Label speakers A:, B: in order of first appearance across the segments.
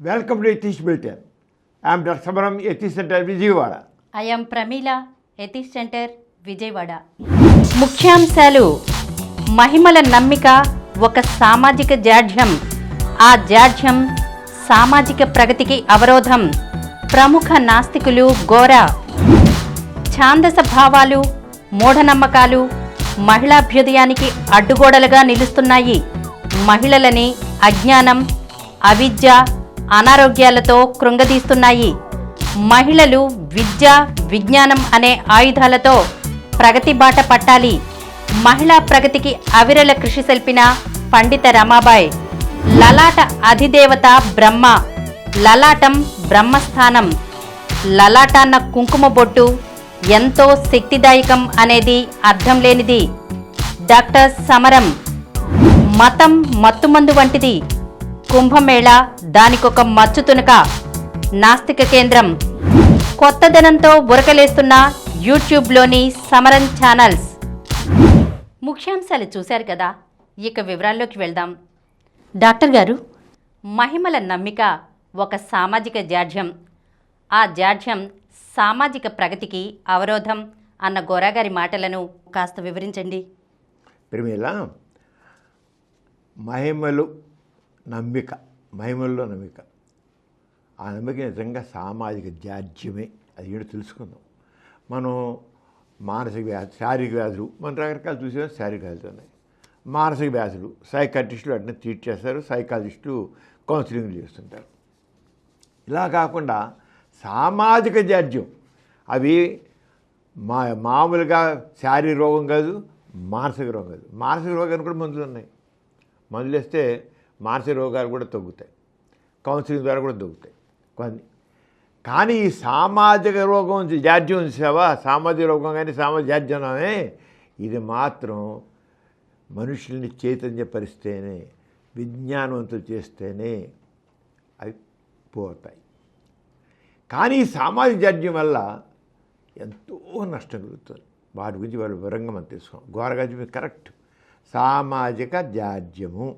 A: Welcome to Ethics Bulletin. I am Dr. Samaram, Ethics Center, Vijayawada.
B: I am Pramila, Ethics Center, Vijayawada. ముఖ్యాంశాలు: మహిమల నమ్మిక ఒక సామాజిక జాడ్యం, ఆ జాడ్యం సామాజిక ప్రగతికి అవరోధం, ప్రముఖ నాస్తికులు ఘోర, ఛాందస భావాలు, మూఢనమ్మకాలు మహిళాభ్యుదయానికి అడ్డుగోడలుగా నిలుస్తున్నాయి. మహిళలని అజ్ఞానం, అవిద్య, అనారోగ్యాలతో కృంగదీస్తున్నాయి. మహిళలు విద్య, విజ్ఞానం అనే ఆయుధాలతో ప్రగతి బాట పట్టాలి. మహిళా ప్రగతికి అవిరల కృషి సెల్పిన పండిత రమాబాయ్. లలాట అధిదేవత బ్రహ్మ, లలాటం బ్రహ్మస్థానం. లలాటాన్న కుంకుమ బొట్టు ఎంతో శక్తిదాయకం అనేది అర్థం లేనిది. డాక్టర్ సమరం. మతం మత్తుమందు వంటిది. కుంభమేళ దానికొక మచ్చు తునక. నాస్తిక కేంద్రం. కొత్తదనంతో ఉరకలేస్తున్న యూట్యూబ్లోని సమరం ఛానల్స్. ముఖ్యాంశాలు చూశారు కదా, ఇక వివరాల్లోకి వెళ్దాం. డాక్టర్ గారు, మహిమల నమ్మిక ఒక సామాజిక జాడ్యం, ఆ జాడ్యం సామాజిక ప్రగతికి అవరోధం అన్న గోరాగారి మాటలను కాస్త వివరించండి.
A: ప్రేమిలా, మహిమలు నమ్మిక, మహిమల్లో నమ్మిక, ఆ నమ్మిక నిజంగా సామాజిక జాడ్యమే. అది ఏంటో తెలుసుకుందాం. మనం మానసిక వ్యాధి, శారీరక వ్యాధులు మనం రకరకాలు చూసే శారీరక వ్యాధులు ఉన్నాయి. మానసిక వ్యాధులు సైకాట్రిస్టులు వాటిని ట్రీట్ చేస్తారు, సైకాలజిస్టులు కౌన్సిలింగ్ చేస్తుంటారు. ఇలా కాకుండా సామాజిక జాడ్యం, అవి మామూలుగా శారీరక రోగం కాదు, మానసిక రోగం కాదు. మానసిక రోగానికి కూడా మందులు ఉన్నాయి. మందులు వేస్తే మానసిక రోగాలు కూడా తగ్గుతాయి, కౌన్సిలింగ్ ద్వారా కూడా తగ్గుతాయి కొన్ని. కానీ ఈ సామాజిక రోగం జాడ్యం చూసావా, సామాజిక రోగం కానీ సామాజిక జాడ్యమే, ఇది మాత్రం మనుషుల్ని చైతన్యపరిస్తేనే, విజ్ఞానవంతులు చేస్తేనే అవి పోతాయి. కానీ ఈ సామాజిక జాడ్యం వల్ల ఎంతో నష్టం కలుగుతుంది. వాటి గురించి వాళ్ళు వివరంగా మనం తెలుసుకోం. ఘోరగాజ్యం కరెక్ట్. సామాజిక జాడ్యము,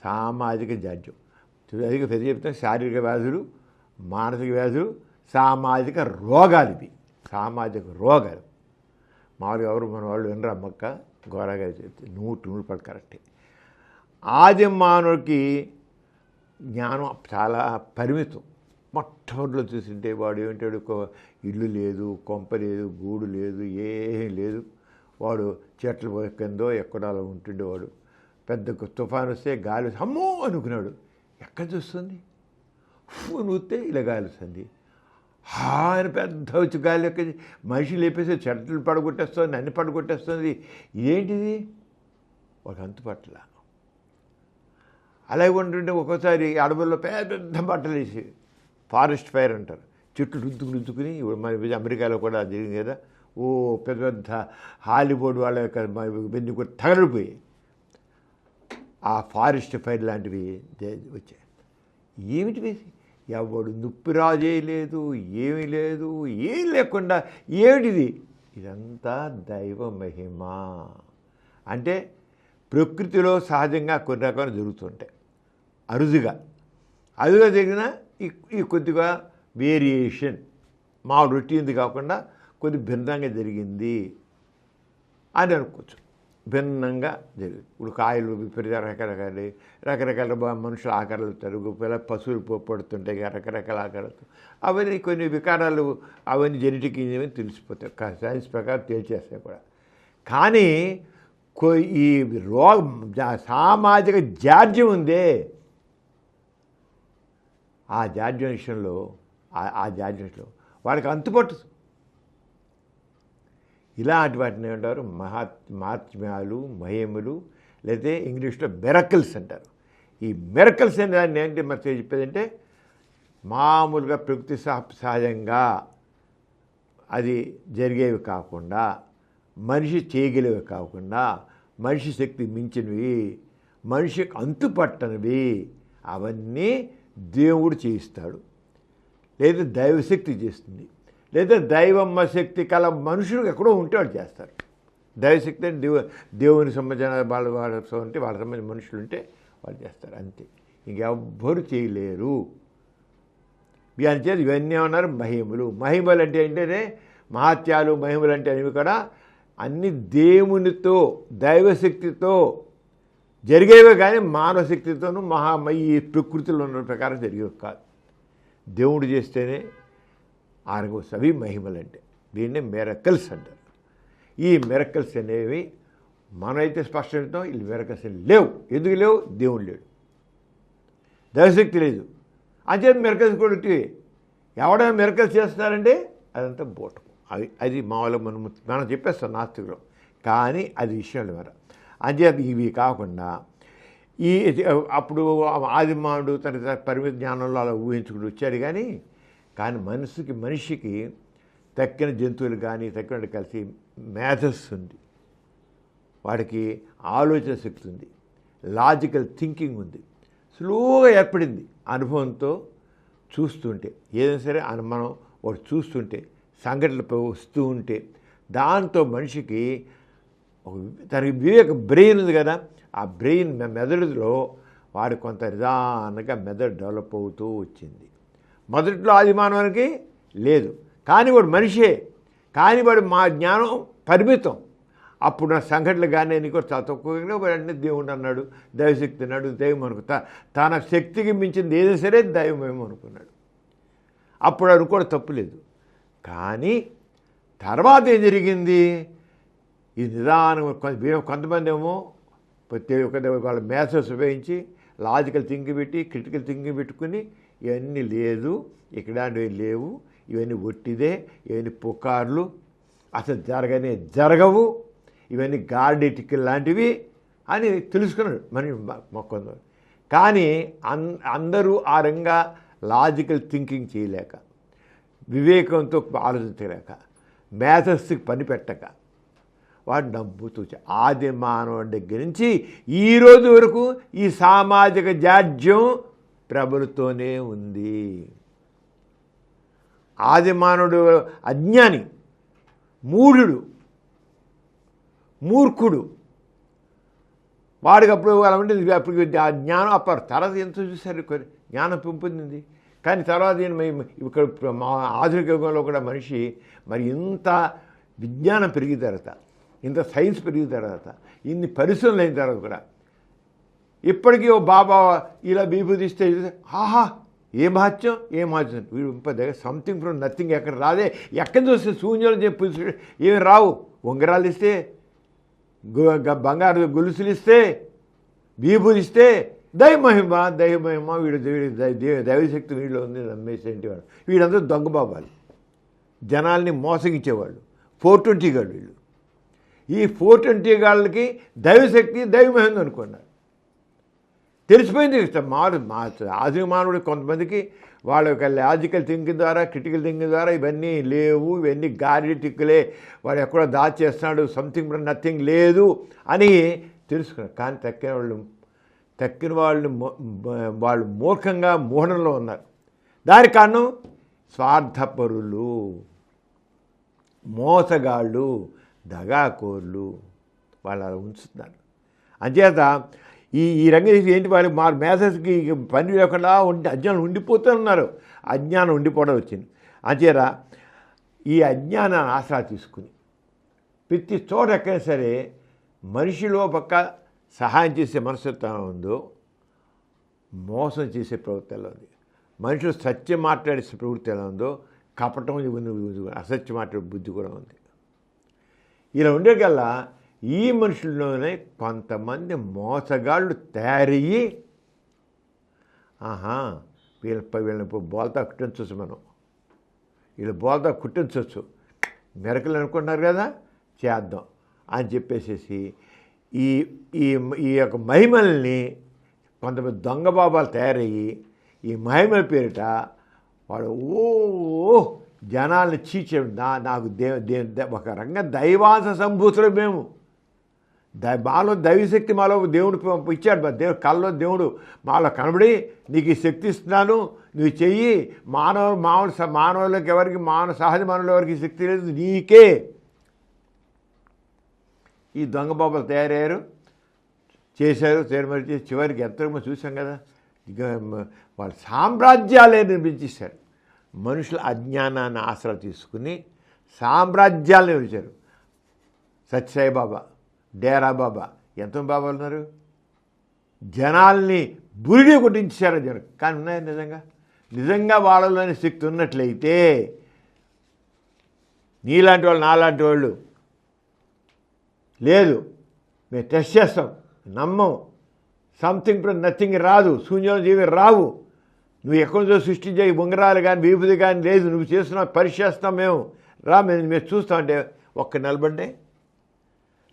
A: సామాజిక జాడ్యం. అధిక పెద్ద చెప్తాం. శారీరక వ్యాధులు, మానసిక వ్యాధులు, సామాజిక రోగాలు. ఇవి సామాజిక రోగాలు. మామూలుగా ఎవరు మన వాళ్ళు వినరా అమ్మక్క, ఘోరగా చెప్తే 100% కరెక్టే. ఆది మానవుడికి జ్ఞానం చాలా పరిమితం. మొట్టమొదటిలో చూసింటే వాడు ఏమిటాడు, ఇల్లు లేదు, కొంప లేదు, గూడు లేదు, ఏం లేదు. వాడు చెట్లు కిందో ఎక్కడో ఉంటుండేవాడు. పెద్ద తుఫాను వస్తే గాలి అమ్మో అనుకున్నాడు. ఎక్కడ చూస్తుంది, నూస్తే ఇలా గాలి వస్తుంది. ఆయన పెద్ద వచ్చి గాలి ఎక్కి మనిషి లేపేసి చెట్లు పడగొట్టేస్తుంది, అన్ని పడగొట్టేస్తుంది. ఏంటిది ఒక అంతు పట్ల. అలాగే ఉంటుంటే ఒక్కోసారి అడవుల్లో పెద్ద బట్టలు వేసి ఫారెస్ట్ ఫైర్ అంటారు. చెట్లు రుద్దుకుని మన అమెరికాలో కూడా జరిగింది కదా. ఓ పెద్ద పెద్ద హాలీవుడ్ వాళ్ళ యొక్క బెంజి కూడా తగలిపోయి ఆ ఫారెస్ట్ ఫైర్ లాంటివి వచ్చాయి. ఏమిటి ఎవడు నుప్పిరాజే లేదు, ఏమీ లేదు, ఏం లేకుండా ఏమిటిది? ఇదంతా దైవ మహిమ. అంటే ప్రకృతిలో సహజంగా కొన్ని రకాలు జరుగుతుంటాయి. అరుదుగా జరిగిన ఈ కొద్దిగా వేరియేషన్, మా రొటీన్ది కాకుండా కొద్ది భిన్నంగా జరిగింది అని అనుకోవచ్చు. భిన్నంగా జరిగింది. ఇప్పుడు కాయలు విపరీత రకరకాల మనుషులు ఆకారాలు తరుగు, పశువులు పడుతుంటాయి రకరకాల ఆకారాలతో. అవన్నీ కొన్ని వికారాలు, అవన్నీ జెనెటిక్ ఇంజనీరింగ్ తెలిసిపోతాయి, సైన్స్ ప్రకారం తేల్చేస్తాయి కూడా. కానీ ఈ సామాజిక జాడ్యం ఉందే, ఆ జాడ్యం విషయంలో వాడికి అంతుపట్టు. ఇలాంటి వాటిని ఏమంటారు, మహాత్మ్యాలు, మహిమలు, లేకపోతే ఇంగ్లీష్లో మిరకల్స్ అంటారు. ఈ మిరకల్స్ అనే దాన్ని ఏంటి మరి చెప్పేదంటే, మామూలుగా ప్రకృతి సహజంగా అది జరిగేవి కాకుండా, మనిషి చేయగలివి కాకుండా, మనిషి శక్తి మించినవి, మనిషికి అంతుపట్టనివి, అవన్నీ దేవుడు చేయిస్తాడు. లేదా దైవశక్తి చేస్తుంది, లేదా దైవమ్మ శక్తి కల మనుషులు ఎక్కడో ఉంటే వాళ్ళు చేస్తారు. దైవశక్తి అంటే దేవునికి సంబంధించిన వాళ్ళ సంబంధించిన మనుషులు ఉంటే వాళ్ళు చేస్తారు, అంతే. ఇంకెవ్వరు చేయలేరు. దాని చేతి ఇవన్నీ ఏమన్నారు మహిమలు. మహిమలు అంటే ఏంటంటే మహత్యాలు, మహిమలు అంటే అనేవి కూడా అన్ని దేవునితో దైవశక్తితో జరిగేవే కానీ మానవ శక్తితోనూ ఈ ప్రకృతిలో ఉన్న ప్రకారం జరిగేవి కాదు. దేవుడు చేస్తేనే ఆరగవచ్చు. అవి మహిమలు అంటే దీన్నే మిరకల్స్ అంటారు. ఈ మిరకల్స్ అనేవి మనమైతే స్పష్టంగా వీళ్ళు మిరకల్స్ లేవు. ఎందుకు లేవు? దేవుడు లేడు, దైవశక్తి లేదు. అంతే మిరకల్స్ కూడా ఎవడైనా మిరకల్స్ చేస్తున్నారంటే అదంతా బోటం. అది మామూలుగా మనం చెప్పేస్తాం నాస్తికులు, కానీ అది విషయాలు వేరే. అంచేత ఇవి కాకుండా అప్పుడు ఆదిమానుడు తన పరిమిత జ్ఞానంలో అలా ఊహించుకుని వచ్చాడు. కానీ మనిషికి తక్కిన జంతువులు కానీ తక్కిన కలిసి మేధస్సు ఉంది, వాడికి ఆలోచన శక్తి ఉంది, లాజికల్ థింకింగ్ ఉంది, స్లోగా ఏర్పడింది అనుభవంతో. చూస్తుంటే ఏదైనా సరే మనం వాడు చూస్తుంటే సంఘటనలు వస్తూ ఉంటే దాంతో మనిషికి తనకి వివేక బ్రెయిన్ ఉంది కదా, ఆ బ్రెయిన్ మెదడులో వాడు కొంత నిదానంగా మెదడు డెవలప్ అవుతూ వచ్చింది. మొదట్లో ఆది మానవానికి లేదు, కానీ వాడు మనిషే, కానీ వాడు మా జ్ఞానం పరిమితం. అప్పుడు నా సంఘటనలు కానీ నీకు చాలా తక్కువగా వాడు దేవుడు అన్నాడు, దైవశక్తి అన్నాడు, దైవం అనుకు తన శక్తికి మించింది ఏదైనా సరే దైవమేమో అనుకున్నాడు. అప్పుడు అనుకోవడం తప్పులేదు. కానీ తర్వాత ఏం జరిగింది? ఈ నిదానం కొంతమంది ఏమో వాళ్ళ మేథడ్స్ ఉపయోగించి లాజికల్ థింకింగ్ పెట్టి క్రిటికల్ థింకింగ్ పెట్టుకుని ఇవన్నీ లేదు, ఇక్కడాంటివి లేవు, ఇవన్నీ ఒట్టిదే, ఇవన్నీ పుకార్లు, అసలు జరగవు, ఇవన్నీ గార్డెటికల్ లాంటివి అని తెలుసుకున్నాడు మొక్కందరు. కానీ అందరూ ఆ రంగా లాజికల్ థింకింగ్ చేయలేక, వివేకంతో ఆలోచించలేక, మేథస్కి పని పెట్టక వాడు నమ్ముతూ ఆది మానవుడి దగ్గర నుంచి ఈరోజు వరకు ఈ సామాజిక జాడ్యం ప్రబలుతూనే ఉంది. ఆది మానవుడు అజ్ఞాని, మూర్ఖుడు, వాడికి అప్పుడు అలాంటి అప్పుడు ఆ జ్ఞానం అప్పుడు తర్వాత ఎంత చూశారు, జ్ఞానం పెంపొందింది. కానీ తర్వాత ఇక్కడ ఆధునిక యుగంలో కూడా మనిషి మరి ఇంత విజ్ఞానం పెరిగిన తర్వాత, ఇంత సైన్స్ పెరిగిన తర్వాత, ఇన్ని పరిశ్రమలు అయిన తర్వాత కూడా ఇప్పటికీ ఓ బాబా ఇలా విభూతిస్తే ఆహా ఏ మహత్యం వీడు సంథింగ్ ఫ్రమ్ నథింగ్, ఎక్కడ రాదే, ఎక్కడి నుంచి వస్తే శూన్యాలు చెప్పి ఏమి రావు. ఉంగరాలు ఇస్తే, బంగారు గొలుసులు ఇస్తే, విభూతిస్తే దైవమహిమ వీడు దైవశక్తి వీడిలో ఉంది నమ్మేసేంటి వాడు. వీడందరూ దొంగ బాబాలు, జనాల్ని మోసగించేవాళ్ళు, 420 గాళ్ళు వీళ్ళు. ఈ 420 గాళ్ళకి దైవశక్తి దైవమహిమ అనుకున్నారు. తెలిసిపోయింది. ఆది మానవుడు కొంతమందికి వాళ్ళ యొక్క లాజికల్ థింకింగ్ ద్వారా, క్రిటికల్ థింకింగ్ ద్వారా ఇవన్నీ లేవు, ఇవన్నీ గారిటిక్కులే, వాడు ఎక్కడో దాచేస్తున్నాడు, సంథింగ్ ఫ్రమ్ నథింగ్ లేదు అని తెలుసుకున్నారు. కానీ తక్కిన వాళ్ళు మూర్ఖంగా మోహనంలో ఉన్నారు. దానికి కారణం స్వార్థపరులు, మోసగాళ్ళు, దగాకోర్లు, వాళ్ళు అలా ఉంచుతున్నారు. అంచేత ఈ రంగం ఏంటి, వాళ్ళు మా మేధస్కి పని లేకుండా అజ్ఞానం ఉండిపోతున్నారు. అజ్ఞానం ఉండిపోవడం వచ్చింది. అంచేత ఈ అజ్ఞానాన్ని ఆసరా తీసుకుని ప్రతి చోట ఎక్కడైనా సరే మనిషిలో పక్క సహాయం చేసే మనస్తత్వం ఉందో, మోసం చేసే ప్రవృత్తి ఎలా ఉంది, మనుషులు సత్యం మాట్లాడే ప్రవృత్తి ఎలా ఉందో, కపటం అసత్యం మాట్లాడే బుద్ధి కూడా ఉంది. ఇలా ఉండేకల్లా ఈ మనుషుల్లోనే కొంతమంది మోసగాళ్ళు తయారయ్యి వీళ్ళని బోల్తా కుట్టించవచ్చు, వీళ్ళు బోల్తా కుట్టించవచ్చు, మెరకలు అనుకుంటున్నారు కదా చేద్దాం అని చెప్పేసేసి ఈ యొక్క మహిమల్ని కొంతమంది దొంగ బాబాలు తయారయ్యి ఈ మహిమల పేరిట వాడు జనాల్ని చీచే నాకు ఒక రంగం దైవాంశ సంభూతులు మేము, మాలో దైవశక్తి మాలో దేవుడు ఇచ్చాడు. దేవుడు కళ్ళలో దేవుడు మాలో కనబడి నీకు ఈ శక్తి ఇస్తున్నాను, నువ్వు చెయ్యి, మానవులకి ఎవరికి సహజ మానవులు ఎవరికి శక్తి లేదు, నీకే. ఈ దొంగ బాబాలు తయారయ్యారు, చేశారు, మరి చివరికి ఎంతమంది చూసాం కదా, ఇక వాళ్ళ సామ్రాజ్యాలే నిర్మించేశారు. మనుషుల అజ్ఞానాన్ని ఆసరా తీసుకుని సామ్రాజ్యాలను నిర్మించారు. సత్యసాయి బాబా, డేరా బాబా, ఎంతమంది బాబాలు ఉన్నారు. జనాల్ని బురిడి కొట్టించారు జనం. కానీ ఉన్నాయి నిజంగా వాళ్ళలోని శక్తి ఉన్నట్లయితే నీలాంటి వాళ్ళు నాలాంటి వాళ్ళు లేదు, మేము టెస్ట్ చేస్తాం, నమ్మం, సంథింగ్ నథింగ్ రాదు, శూన్యం జీవి రావు, నువ్వు ఎక్కడి నుంచో సృష్టించే ఉంగరాలు కానీ విభూతి కానీ లేదు, నువ్వు చేస్తున్నావు, పరీక్ష చేస్తాం మేము రా, మేము చూస్తాం అంటే ఒక్క నిలబడ్డే.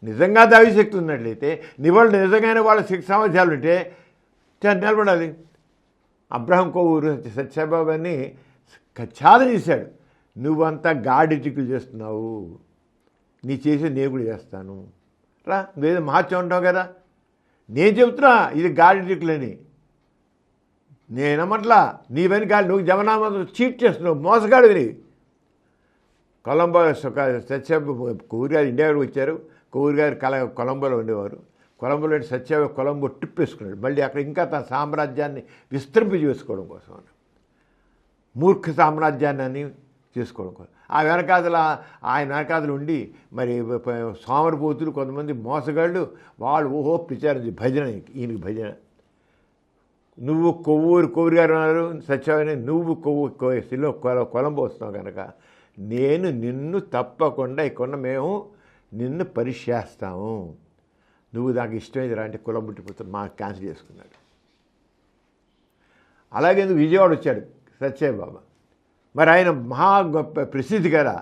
A: నిజంగా దైవశక్తి ఉన్నట్లయితే వాళ్ళు నిజంగానే వాళ్ళ శక్తి సామర్థ్యాలు ఉంటే నిలబడాలి. అబ్రహం కోవూరు సత్యసాయిబాబాని ఛాద చేశాడు, నువ్వంతా గాడిటికులు చేస్తున్నావు, నీ చేసే నేను కూడా చేస్తాను రా, నువ్వేదో మహత్యం ఉంటావు కదా, నేను చెబుతున్నా ఇది గాడిటికులని, నేనమ్మట్లా నీ పని గాలి, నువ్వు జమనామా చీట్ చేస్తున్నావు, మోసగాడివి. కొలంబో సత్యసాయి కోవూరు గారు ఇండియాకి వచ్చారు. కోవూరు గారు కొలంబోలో ఉండేవారు. కొలంబోలో సత్యసాయి కొలంబో ట్రిప్ వేసుకున్నాడు. మళ్ళీ అక్కడ ఇంకా తన సామ్రాజ్యాన్ని విస్తరింప చేసుకోవడం కోసం, మూర్ఖ సామ్రాజ్యాన్ని అని చేసుకోవడం కోసం ఆ ఆయన వెనకాతలు ఉండి మరి సోమరిపోతులు కొంతమంది మోసగాళ్ళు వాళ్ళు ఓహో ప్రచారం భజన, ఈయనకి భజన. నువ్వు కోవూరు గారు అన్నారు సత్యసాయి, నువ్వు కొలంబో వస్తున్నావు కనుక నేను నిన్ను తప్పకుండా ఇక్కడ మేము నిన్ను పరీక్షేస్తాము, నువ్వు నాకు ఇష్టమైంది రా అంటే కులం పుట్టిపోతాడు, మాకు క్యాన్సిల్ చేసుకున్నాడు. అలాగే విజయవాడ వచ్చాడు సత్యసాయి బాబా. మరి ఆయన మహా గొప్ప ప్రసిద్ధి కదా,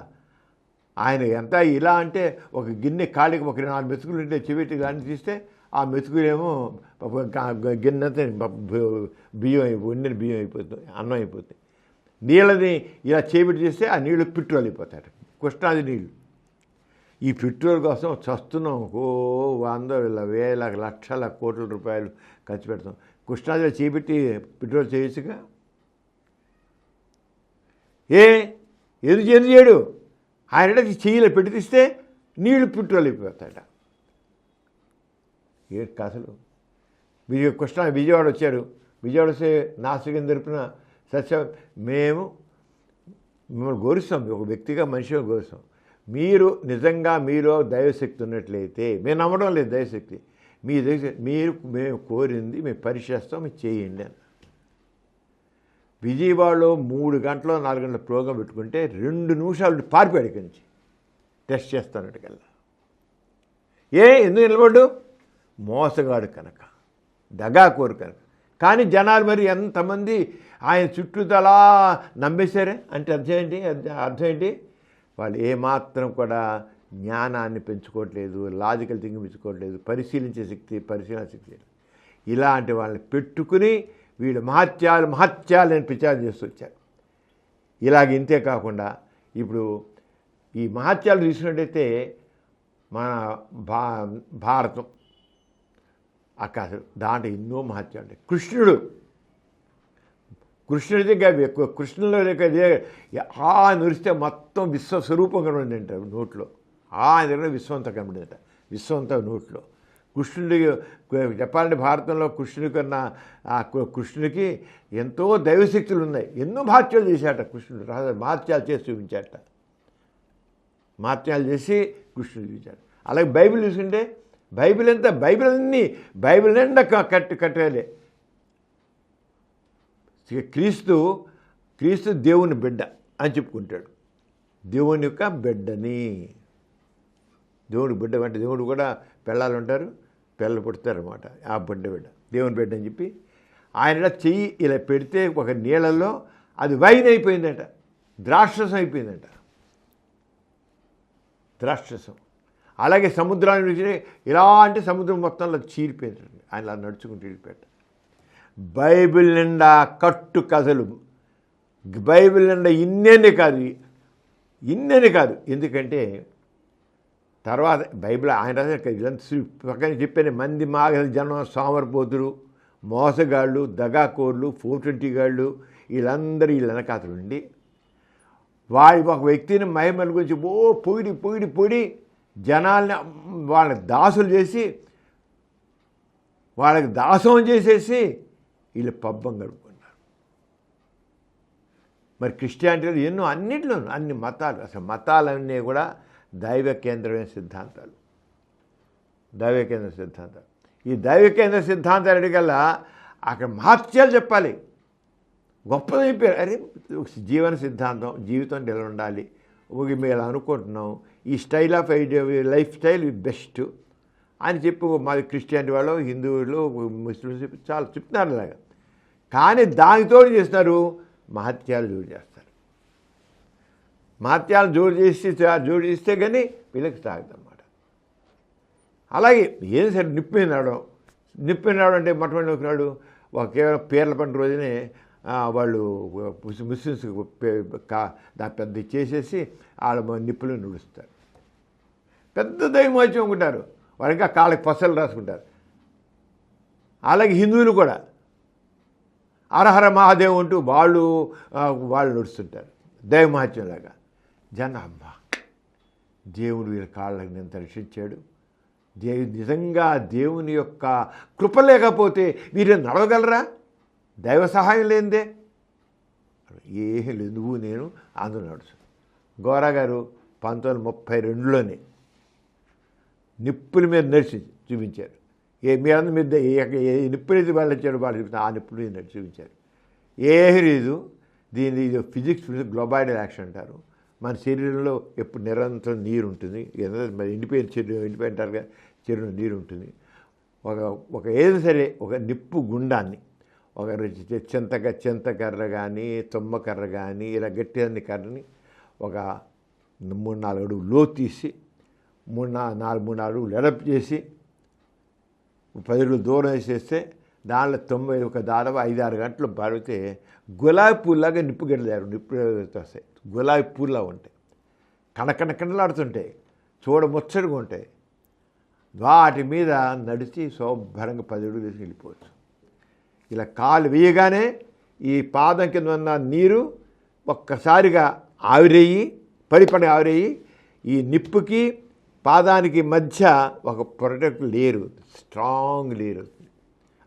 A: ఆయన ఎంత ఇలా అంటే ఒక గిన్నె ఖాళీకి ఒక 4 మెతుకులు ఉంటే చెవిటి దాన్ని తీస్తే ఆ మెతుకులేమో గిన్నెంతా బియ్యం వండిన బియ్యం అయిపోతుంది, అన్నం అయిపోతుంది. నీళ్ళని ఇలా చేపెట్టి చేస్తే ఆ నీళ్ళు పెట్రోల్ అయిపోతాడు, కృష్ణాది నీళ్ళు. ఈ పెట్రోల్ కోసం చస్తున్నాం, 100 వేల లక్షల కోట్ల రూపాయలు ఖర్చు పెడతాం. కృష్ణాదిలో చేపెట్టి పెట్రోల్ చేయొచ్చుగా, ఎందుకు చేయడు. ఆయన చెయ్యిలో పెట్టి తీస్తే నీళ్లు పెట్రోల్ అయిపోతాడ. అసలు విజయవాడ వచ్చారు. విజయవాడ వస్తే నాసికం తరపున మేము మిమ్మల్ని గౌరవిస్తాం, ఒక వ్యక్తిగా మనిషిగా గౌరవిస్తాం. మీరు నిజంగా మీరు దైవశక్తి ఉన్నట్లయితే, మేము నమ్మడం లేదు దైవశక్తి, మీ దైవశక్తి మేము కోరింది మేము పరీక్షిస్తాం, మీరు చేయండి అని. విజయవాడలో 3 గంటలు 4 గంటల ప్రోగ్రాం పెట్టుకుంటే 2 నిమిషాలు పారిపోయాడు ఇక్కడి నుంచి టెస్ట్ చేస్తానట్టుకల్లా. ఎందుకు నిలబడ్డు? మోసగాడు కనుక, దగాకోరు కనుక. కానీ జనాలు మరి ఎంతమంది ఆయన చుట్టూతలా నమ్మేశారే అంటే అర్థం ఏంటి? వాళ్ళు ఏమాత్రం కూడా జ్ఞానాన్ని పెంచుకోవట్లేదు, లాజికల్ థింకింగ్ పెంచుకోవట్లేదు, పరిశీలించే పరిశీలన శక్తి. ఇలాంటి వాళ్ళని పెట్టుకుని వీళ్ళు మహత్యాలు అని ప్రచారం చేస్తూ వచ్చారు. ఇలాగ ఇంతే కాకుండా ఇప్పుడు ఈ మహత్యాలు తీసుకున్నట్టయితే మన భారతం అసలు దాంట్లో ఎన్నో మహత్యాలు ఉంటాయి. కృష్ణుడి కృష్ణులో నురిస్తే మొత్తం విశ్వస్వరూపంగా ఉందంటారు నోట్లో. ఆయన దగ్గర విశ్వంతా కనబడిందట, విశ్వంతా నోట్లో. కృష్ణుడి చెప్పాలంటే భారతంలో కృష్ణుడికి ఎంతో దైవశక్తులు ఉన్నాయి, ఎన్నో మహత్యాలు చేశాట కృష్ణుడు. మహత్యాలు చేసి చూపించాట, మహత్యాలు చేసి కృష్ణుడు చూపించాడు. అలాగే బైబిల్ చూసుకుంటే బైబిల్ నిండా కట్టాలే. క్రీస్తు దేవుని బిడ్డ అని చెప్పుకుంటాడు. దేవుని యొక్క బిడ్డని, దేవుని బిడ్డ అంటే దేవుడు కూడా పిల్లలు ఉంటారు, పిల్లలు పుడతారన్నమాట. ఆ బిడ్డ దేవుని బిడ్డ అని చెప్పి ఆయన చెయ్యి ఇలా పెడితే ఒక నీళ్ళల్లో అది వైన్ అయిపోయిందట, ద్రాక్షరసం అయిపోయిందట, ద్రాక్షరసం. అలాగే సముద్రాన్ని ఇలా అంటే సముద్రం మొత్తంలో చీరిపోయిందండి, ఆయన అలా నడుచుకుంటూ వెళ్ళిపోయాడు. బైబిల్ నిండా కట్టు కథలు, బైబిల్ నిండా ఇన్నేనే కాదు. ఎందుకంటే తర్వాత బైబిల్ ఆయన పక్కన చెప్పాను, మంది మాగల జనం సోమరిపోతులు, మోసగాళ్ళు, దగాకోర్లు, 420 గాళ్ళు, వీళ్ళ వెనకాతలు ఉండి ఒక వ్యక్తిని మహిమల గురించి పొగిడి జనాల్ని వాళ్ళని దాసులు చేసి వాళ్ళకి దాసం చేసేసి వీళ్ళు పబ్బం గడుపుకున్నారు. మరి క్రిస్టియానిటీలో ఎన్నో అన్నింటిలోనూ అన్ని మతాలు, అసలు మతాలన్నీ కూడా దైవ కేంద్రమైన సిద్ధాంతాలు, దైవ కేంద్ర సిద్ధాంతాలు. ఈ దైవ కేంద్ర సిద్ధాంతాలు అడిగల్లా అక్కడ మహత్యాలు చెప్పాలి, గొప్పది చెప్పారు. అరే జీవన సిద్ధాంతం, జీవితం ఎలా ఉండాలి, మేము ఎలా అనుకుంటున్నాం, ఈ style of life style best అని చెప్పి మాది క్రిస్టియానిటీ వాళ్ళు, హిందువులు, ముస్లిమ్స్ చాలా చెప్తున్నారు అలాగా. కానీ దానితో చేస్తున్నారు మహత్యాలు జోడు చేస్తారు. మహత్యాలు జోడు చేస్తే కానీ వీళ్ళకి సాగుదన్నమాట. అలాగే ఏం సరే నిప్పు రావడం అంటే మొట్టమొదటి నాడు కేవలం పేర్ల పండుగ రోజునే వాళ్ళు ముస్లిమ్స్ దాని పెద్ద చేసేసి వాళ్ళ నిప్పులు నుడుస్తారు. పెద్ద దైవమోత్సవం అనుకుంటారు వాళ్ళు, ఇంకా కాళ్ళకి పసలు రాసుకుంటారు. అలాగే హిందువులు కూడా హరహర మహాదేవ్ అంటూ వాళ్ళు నడుస్తుంటారు దైవమహత్యంలాగా. అమ్మ దేవుడు వీళ్ళ కాళ్ళకి నేను రక్షించాడు, నిజంగా దేవుని యొక్క కృప లేకపోతే వీరు నడవగలరా, దైవ సహాయం లేనిదే ఏం లేదు, నువ్వు నేను అందరూ నడుచు. గోరా గారు 1932లోనే నిప్పుల మీద నడిచి చూపించారు. మీరందరూ మీద నిప్పులు వాళ్ళు వచ్చాడు వాళ్ళు చూపిస్తారు, ఆ నిప్పులు మీద నడిచి చూపించారు. ఏ లేదు దీని ఇది ఫిజిక్స్ గ్లోబాయిడల్ యాక్షన్ అంటారు. మన శరీరంలో ఎప్పుడు నిరంతరం నీరు ఉంటుంది, మరి ఎండిపోయిన అంటారుగా చెరువులో నీరు ఉంటుంది. ఒక ఏదో సరే ఒక నిప్పు గుండాన్ని, ఒక చింతకర్ర కానీ తుమ్మకర్ర కానీ ఇలా గట్టి అన్ని కర్రని ఒక 3-4 అడుగులు లోతు తీసి 3-4 అడుగులు ఎడప్ చేసి 10 అడుగులు దూరం వేసేస్తే దానిలో 90 దాదాపు 5-6 గంటలు పడితే గులాబీ పూల్లాగా నిప్పు నిప్పు వస్తాయి. గులాబీ పూల్లా ఉంటాయి, కణకణలాడుతుంటాయి, చూడముచ్చటగా ఉంటాయి. వాటి మీద నడిచి శుభ్రంగా 10 అడుగులు వేసి వెళ్ళిపోవచ్చు. ఇలా కాలు వేయగానే ఈ పాదం కింద ఉన్న నీరు ఒక్కసారిగా ఆవిరయ్యి పడి ఆవిరయ్యి ఈ నిప్పుకి పాదానికి మధ్య ఒక ప్రొటెక్ట్ లేరు, స్ట్రాంగ్ లేరు,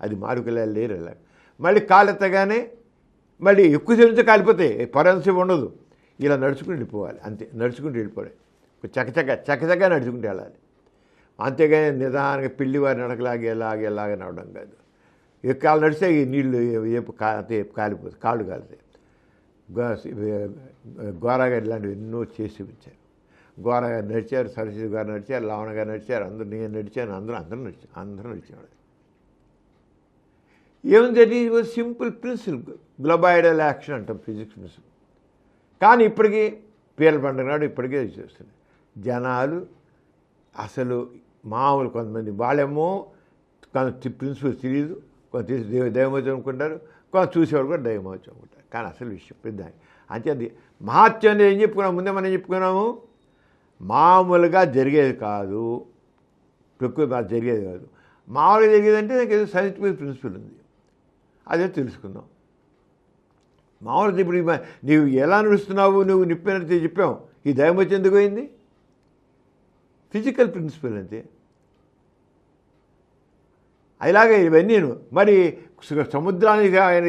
A: అది మారుకెళ్ళే లేరు. అలా మళ్ళీ కాలు ఎత్తగానే మళ్ళీ ఎక్కువ సేపు కాలిపోతాయి, పరంసేపు ఉండదు. ఇలా నడుచుకుని వెళ్ళిపోవాలి, అంతే. నడుచుకుంటూ వెళ్ళిపోవాలి, చకచక నడుచుకుంటూ వెళ్ళాలి. అంతేగాని నిదానంగా పిల్లివారి నడకలాగే నడవడం కాదు. ఎక్కువ నడిస్తే ఈ నీళ్ళు కాలిపోతాయి, కాళ్ళు కాలుతాయి. గోరాగారు ఇలాంటివి ఎన్నో చేసి చూపించారు. గోరాగారు నడిచారు, సరస్వతి గారు నడిచారు, లవణ గారు నడిచారు, అందరూ నేను నడిచాను, అందరూ నడిచాడు. ఏముంది సింపుల్ ప్రిన్సిపల్, గ్లోబాయిడల్ యాక్షన్ అంటాం ఫిజిక్స్ ప్రిన్సిపల్. కానీ ఇప్పటికీ పీర్ల పండుగ నాడు ఇప్పటికే చేస్తుంది. జనాలు అసలు మామూలు కొంతమంది వాళ్ళేమో కొంత ప్రిన్సిపల్ తెలియదు, కొంత దైవమోత్సవం అనుకుంటారు, కొంత చూసేవాడు కూడా దైవమోత్సవం అనుకుంటారు. కానీ అసలు విషయం పెద్ద అంటే అది మహత్యం అనేది ఏం చెప్పుకున్నాము, ముందే మనం చెప్పుకున్నాము, మామూలుగా జరిగేది కాదు, ప్రకృతి జరిగేది కాదు. మామూలుగా జరిగేదంటే నాకు ఏదో సైంటిఫిక్ ప్రిన్సిపల్ ఉంది, అదే తెలుసుకుందాం. మామూలుగా ఇప్పుడు నీవు ఎలా నడుస్తున్నావు, నువ్వు నిప్పినట్టు చెప్పావు, ఈ దైవమోత్సవం ఎందుకు పోయింది? ఫిజికల్ ప్రిన్సిపల్ అంతే. అలాగే ఇవన్నీ మరి సముద్రానికి ఆయన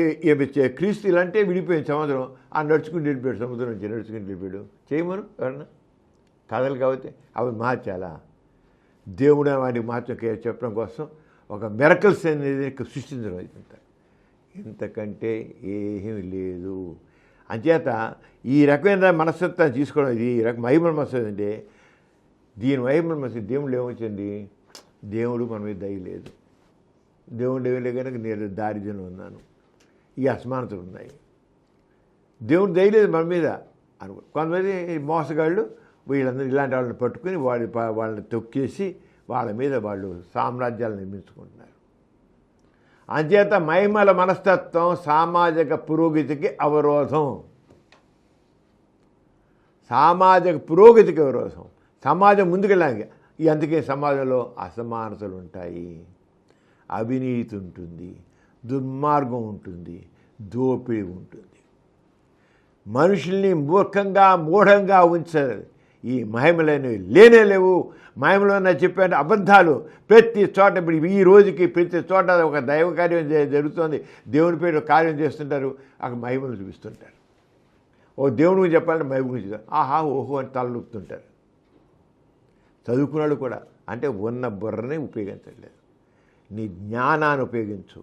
A: క్రీస్తు ఇలాంటే విడిపోయింది సముద్రం, ఆ నడుచుకుని వెళ్ళిపోయాడు, సముద్రం నుంచి నడుచుకుని వెళ్ళిపోయాడు. చేయమను ఎవరన్నా కథలు కాబట్టి అవి మహత్యాలా? దేవుడు వాటి మహత్యం చెప్పడం కోసం ఒక మిరకల్స్ అనేది సృష్టించడం అవుతుంది. ఇంతకంటే ఏమీ లేదు. అంచేత ఈ రకమైన మనస్తత్వాన్ని తీసుకోవడం, ఇది ఈ రకం మహిమ మనసు అంటే దీని మహిమ మనసు దేవుడు ఏమొచ్చింది, దేవుడు మన మీద దయ లేదు, దేవుడు ఏమి కనుక నేను దారిద్ర్యంలో ఉన్నాను, ఈ అసమానతలు ఉన్నాయి, దేవుడు దయ లేదు మన మీద అనుకో. కొంతమంది మోసగాళ్ళు వీళ్ళందరూ ఇలాంటి వాళ్ళని పట్టుకుని వాళ్ళని తొక్కేసి వాళ్ళ మీద వాళ్ళు సామ్రాజ్యాలు నిర్మించుకుంటున్నారు. అంచేత మహిమల మనస్తత్వం సామాజిక పురోగతికి అవరోధం, సామాజిక పురోగతికి అవరోధం. సమాజం ముందుకెళ్ళాలి. అందుకే సమాజంలో అసమానతలు ఉంటాయి, అవినీతి ఉంటుంది, దుర్మార్గం ఉంటుంది, దోపిడీ ఉంటుంది. మనుషుల్ని మూఢంగా ఉంచారు. ఈ మహిమలనేవి లేనే లేవు. మహిమలో చెప్పాను అబద్ధాలు ప్రతి చోట. ఇప్పుడు ఈ రోజుకి ప్రతి చోట ఒక దైవ కార్యం జరుగుతుంది, దేవుని పేరు కార్యం చేస్తుంటారు, అక్కడ మహిమలు చూపిస్తుంటారు. ఓ దేవుని గురించి చెప్పాలంటే మహిమ గురించి ఆహా ఓహో అని తలలుపుతుంటారు. చదువుకున్నాడు కూడా అంటే ఉన్న బుర్రని ఉపయోగించట్లేదు. నీ జ్ఞానాన్ని ఉపయోగించు,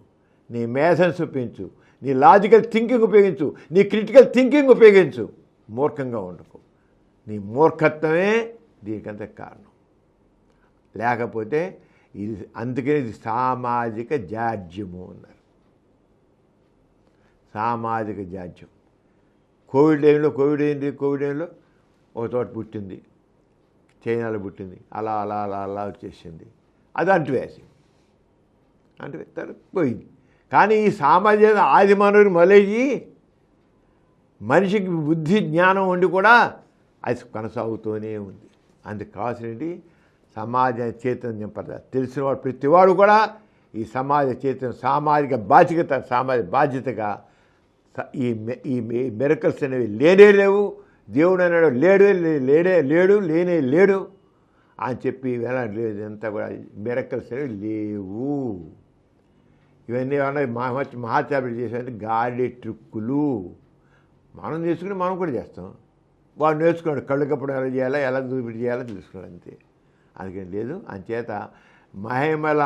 A: నీ మేధన్స్ ఉపయోగించు, నీ లాజికల్ థింకింగ్ ఉపయోగించు, నీ క్రిటికల్ థింకింగ్ ఉపయోగించు. మూర్ఖంగా ఉండకు. నీ మూర్ఖత్వమే దీనికంత కారణం. లేకపోతే ఇది అందుకనే ఇది సామాజిక జాడ్యము అన్నారు. సామాజిక జాడ్యం. కోవిడ్ టైంలో ఒక చోట పుట్టింది, చైనాలో పుట్టింది, అలా అలా అలా అలా వచ్చేసింది. అది అంటువేసి పోయింది. కానీ ఈ సామాజిక ఆది మానవుని మొదలయ్యి మనిషికి బుద్ధి జ్ఞానం ఉండి కూడా అది కొనసాగుతూనే ఉంది. అందుకు కావాల్సినవి సమాజ చైతన్యం పడాలి. తెలిసిన వాడు ప్రతివాడు కూడా ఈ సమాజ చైతన్యం సామాజిక బాధ్యతగా ఈ మిరకల్స్ అనేవి లేవు. దేవుడు అన్నాడు లేడు అని చెప్పి లేదు. అంతా కూడా మిరకల్స్ అనేవి లేవు. ఇవన్నీ ఏమన్నా మహాత్యాలు చేసేది గాడి ట్రిక్కులు. మనం నేర్చుకుని మనం కూడా చేస్తాం. వాడు నేర్చుకున్నాడు కళ్ళు కప్పడం ఎలా చేయాలా, ఎలా దూపిడి చేయాలో తెలుసుకున్నాడు అంతే. అందుకని లేదు. అంచేత మహిమల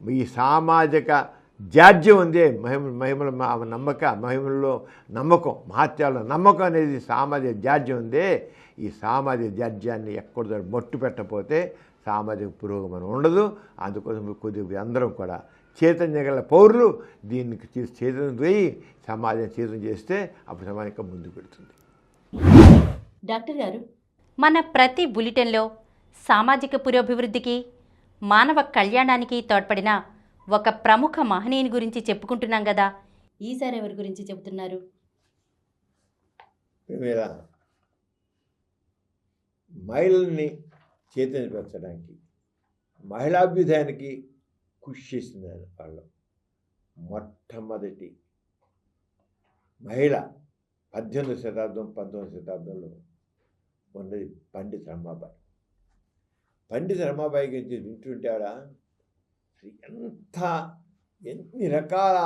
A: ఈ సామాజిక జాడ్యం ఉంది. మహిమల మహిమల్లో నమ్మకం, మహత్యాల్లో నమ్మకం అనేది సామాజిక జాడ్యం ఉంది. ఈ సామాజిక జాడ్యాన్ని ఎక్కడ మట్టు పెట్టకపోతే సామాజిక పురోగమనం ఉండదు. అందుకోసం కొద్దిగా అందరం కూడా చైతన్య గల పౌరులు దీనికి చైతన్యం పోయి సమాజం చైతన్యం చేస్తే అప్పుడు సమాజం ముందుకు పెడుతుంది.
B: డాక్టర్ గారు, మన ప్రతి బులెటిన్లో సామాజిక పురోభివృద్ధికి, మానవ కళ్యాణానికి తోడ్పడిన ఒక ప్రముఖ మహనీయుని గురించి చెప్పుకుంటున్నాం కదా, ఈసారి ఎవరి గురించి చెబుతున్నారు?
A: మహిళల్ని చైతన్యపరచడానికి, మహిళాభ్యుదయానికి కృషి చేసింది వాళ్ళు. మొట్టమొదటి మహిళ 18వ శతాబ్దం 19వ శతాబ్దంలో ఉన్నది పండిత రమాబాయి. పండిత రమాబాయి గురించి వింటుంటే ఆడ ఎన్ని రకాల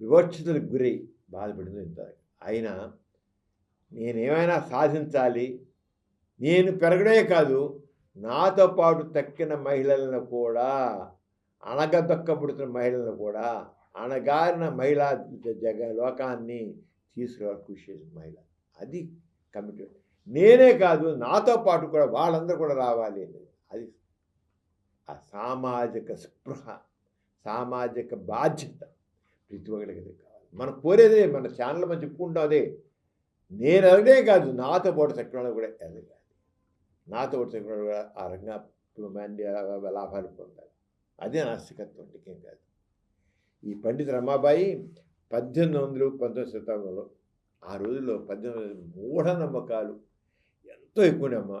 A: వివక్షతలకు గురై బాధపడిందో ఇంత. అయినా నేనేమైనా సాధించాలి, నేను పెరగడే కాదు నాతో పాటు తక్కిన మహిళలను కూడా, అణగదొక్కబడుతున్న మహిళలను కూడా, అణగారిన మహిళా లోకాన్ని తీసుకురావాలి కృషి చేసిన మహిళ. అది కమిట్మెంట్. నేనే కాదు నాతో పాటు కూడా వాళ్ళందరూ కూడా రావాలి అనేది. అది ఆ సామాజిక స్పృహ, సామాజిక బాధ్యత ప్రతి ఒక్కరికి కావాలి. మనం కోరేదే, మన ఛానల్ మనం చెప్పుకుంటాం అదే. నేను ఎదగడే కాదు నాతో పాటు తక్కువ కూడా ఎదగాలి, నాతో పాటు తక్కువ కూడా ఆ రంగా లాభాలు పొందాలి. అదే నాస్తికత్వం, ఇంకేం కాదు. ఈ పండిత రమాబాయి 1800 19వ శతాబ్దంలో, ఆ రోజుల్లో 1800 మూఢనమ్మకాలు ఎంతో ఎక్కువనమ్మా.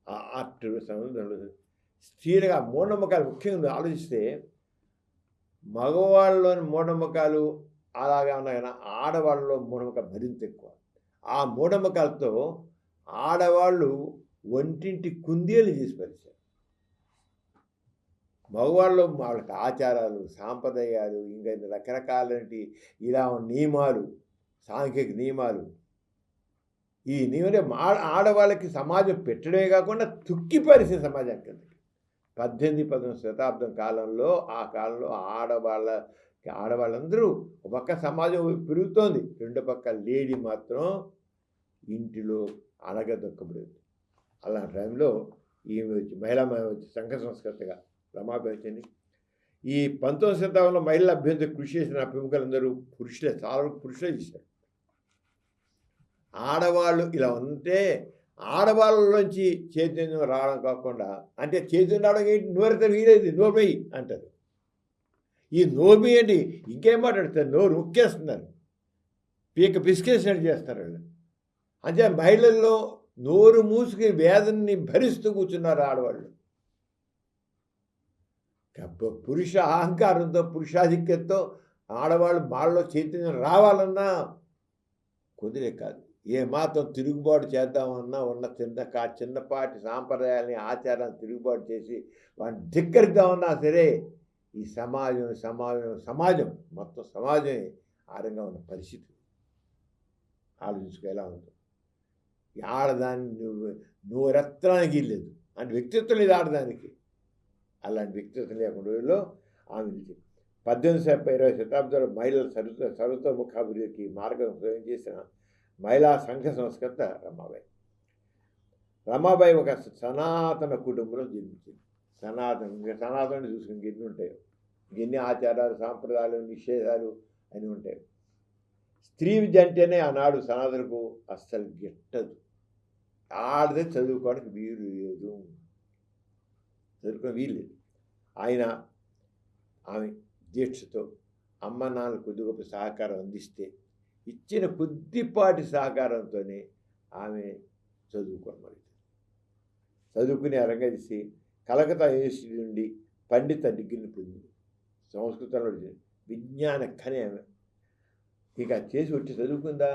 A: ఆ ఆర్ట్ సంబంధంలో స్త్రీలుగా మూఢనమ్మకాలు ముఖ్యంగా ఆలోచిస్తే మగవాళ్ళలోని మూఢనమ్మకాలు అలాగే ఉన్నాయి, ఆడవాళ్ళలో మూఢనమ్మకాలు మరింత ఎక్కువ. ఆ మూఢనమ్మకాలతో ఆడవాళ్ళు ఒంటింటి కుందేలు చేసి పరిచారు. మగవాళ్ళు వాళ్ళకి ఆచారాలు, సాంప్రదాయాలు, ఇంకా రకరకాలంటి ఇలా నియమాలు, సాంఘిక నియమాలు, ఈ నియమలే ఆడవాళ్ళకి సమాజం పెట్టడమే కాకుండా తుక్కిపరిచిన సమాజం కిందకి 18-19వ శతాబ్దం కాలంలో, ఆ కాలంలో ఆడవాళ్ళందరూ ఒక పక్క సమాజం పెరుగుతోంది, రెండు పక్క లేడీ మాత్రం ఇంటిలో అణగదొక్కబడేది. అలాంటి టైంలో ఈమె వచ్చి మహిళా సంఘ సంస్కృతిగా రమాబాయి వచ్చింది. ఈ 19వ శతాబ్దంలో మహిళల అభ్యంతరం కృషి చేసిన ప్రముఖులందరూ పురుషులే, చాలా పురుషులే చేశారు. ఆడవాళ్ళు ఇలా ఉంటే ఆడవాళ్ళలోంచి చైతన్యం రావడం కాకుండా, అంటే చైతన్యం రావడం ఏంటి, నోరు వీలేదు నోర్మై అంటారు. ఈ నోర్మి ఏంటి, ఇంకేం మాట్లాడతారు, నోరు ఉక్కేస్తున్నారు, పిసికేసినట్టు చేస్తారు వాళ్ళు. అంటే మహిళల్లో నోరు మూసుకుని వేదనని భరిస్తూ కూర్చున్నారు ఆడవాళ్ళు. పురుష అహంకారంతో, పురుషాధిక్యంతో ఆడవాళ్ళు వాళ్ళలో చైతన్యం రావాలన్నా కుదిరే కాదు. ఏమాత్రం తిరుగుబాటు చేద్దామన్నా ఉన్న చిన్నపాటి సాంప్రదాయాలని ఆచారాన్ని తిరుగుబాటు చేసి వాటిని ధిక్కరిద్దామన్నా సరే ఈ సమాజం మొత్తం సమాజమే ఆరంగా ఉన్న పరిస్థితి ఆలోచించుకో ఎలా ఉంటుంది. ఈ ఆడదాన్ని నువ్వు రత్నానికి లేదు అంటే వ్యక్తిత్వం లేదు ఆడదానికి. అలాంటి వ్యక్తిత్వం లేకుండా రోజుల్లో ఆమె 1820 శతాబ్దంలో మహిళల సర్వతోముఖాభివృద్ధికి మార్గం చేసిన మహిళా సంఘ సంస్కర్త రమాబాయి ఒక సనాతన కుటుంబంలో జన్మించింది. సనాతన చూసుకుని ఎన్ని ఉంటాయో, ఎన్ని ఆచారాలు సాంప్రదాయాలు నిషేధాలు అని ఉంటాయి. స్త్రీ విద్య అంటేనే ఆనాడు సనాతనకు అస్సలు గిట్టదు. ఆడదే చదువుకోవడానికి వీలు లేదు, చదువుకోవడం వీలు లేదు. ఆమె దీక్షతో అమ్మ నాన్న కొద్ది గొప్ప సహకారం అందిస్తే ఇచ్చిన కొద్దిపాటి సహకారంతోనే ఆమె చదువుకుని అరంగేసి కలకత్తా యూనివర్సిటీ నుండి పండిత డిగ్రీని పొందింది. సంస్కృతంలో విజ్ఞాన ఖని ఆమె. ఇక చేసి వచ్చి చదువుకుందా,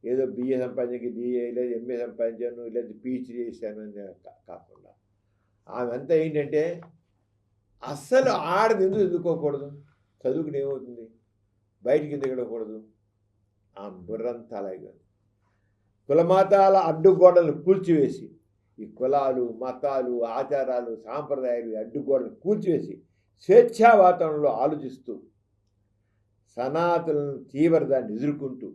A: ఏదో బిఏ సంపాదించి డిఏ లేదా ఎంఏ సంపాదించాను లేదా పీహెచ్డీ చేశాను అని కాకుండా ఆమె అంతా ఏంటంటే అస్సలు ఆడది ఎందుకు చదువుకోకూడదు, చదువుకుని ఏమవుతుంది, బయటికి దిగకూడదు. ఆ బుర్రంతా అలాగే కులమతాల అడ్డుగోడలను కూల్చివేసి, ఈ కులాలు మతాలు ఆచారాలు సాంప్రదాయాలు అడ్డుగోడలను కూల్చివేసి స్వేచ్ఛా వాతావరణంలో ఆలోచిస్తూ సనాతనలను తీవ్రదాన్ని ఎదుర్కొంటూ,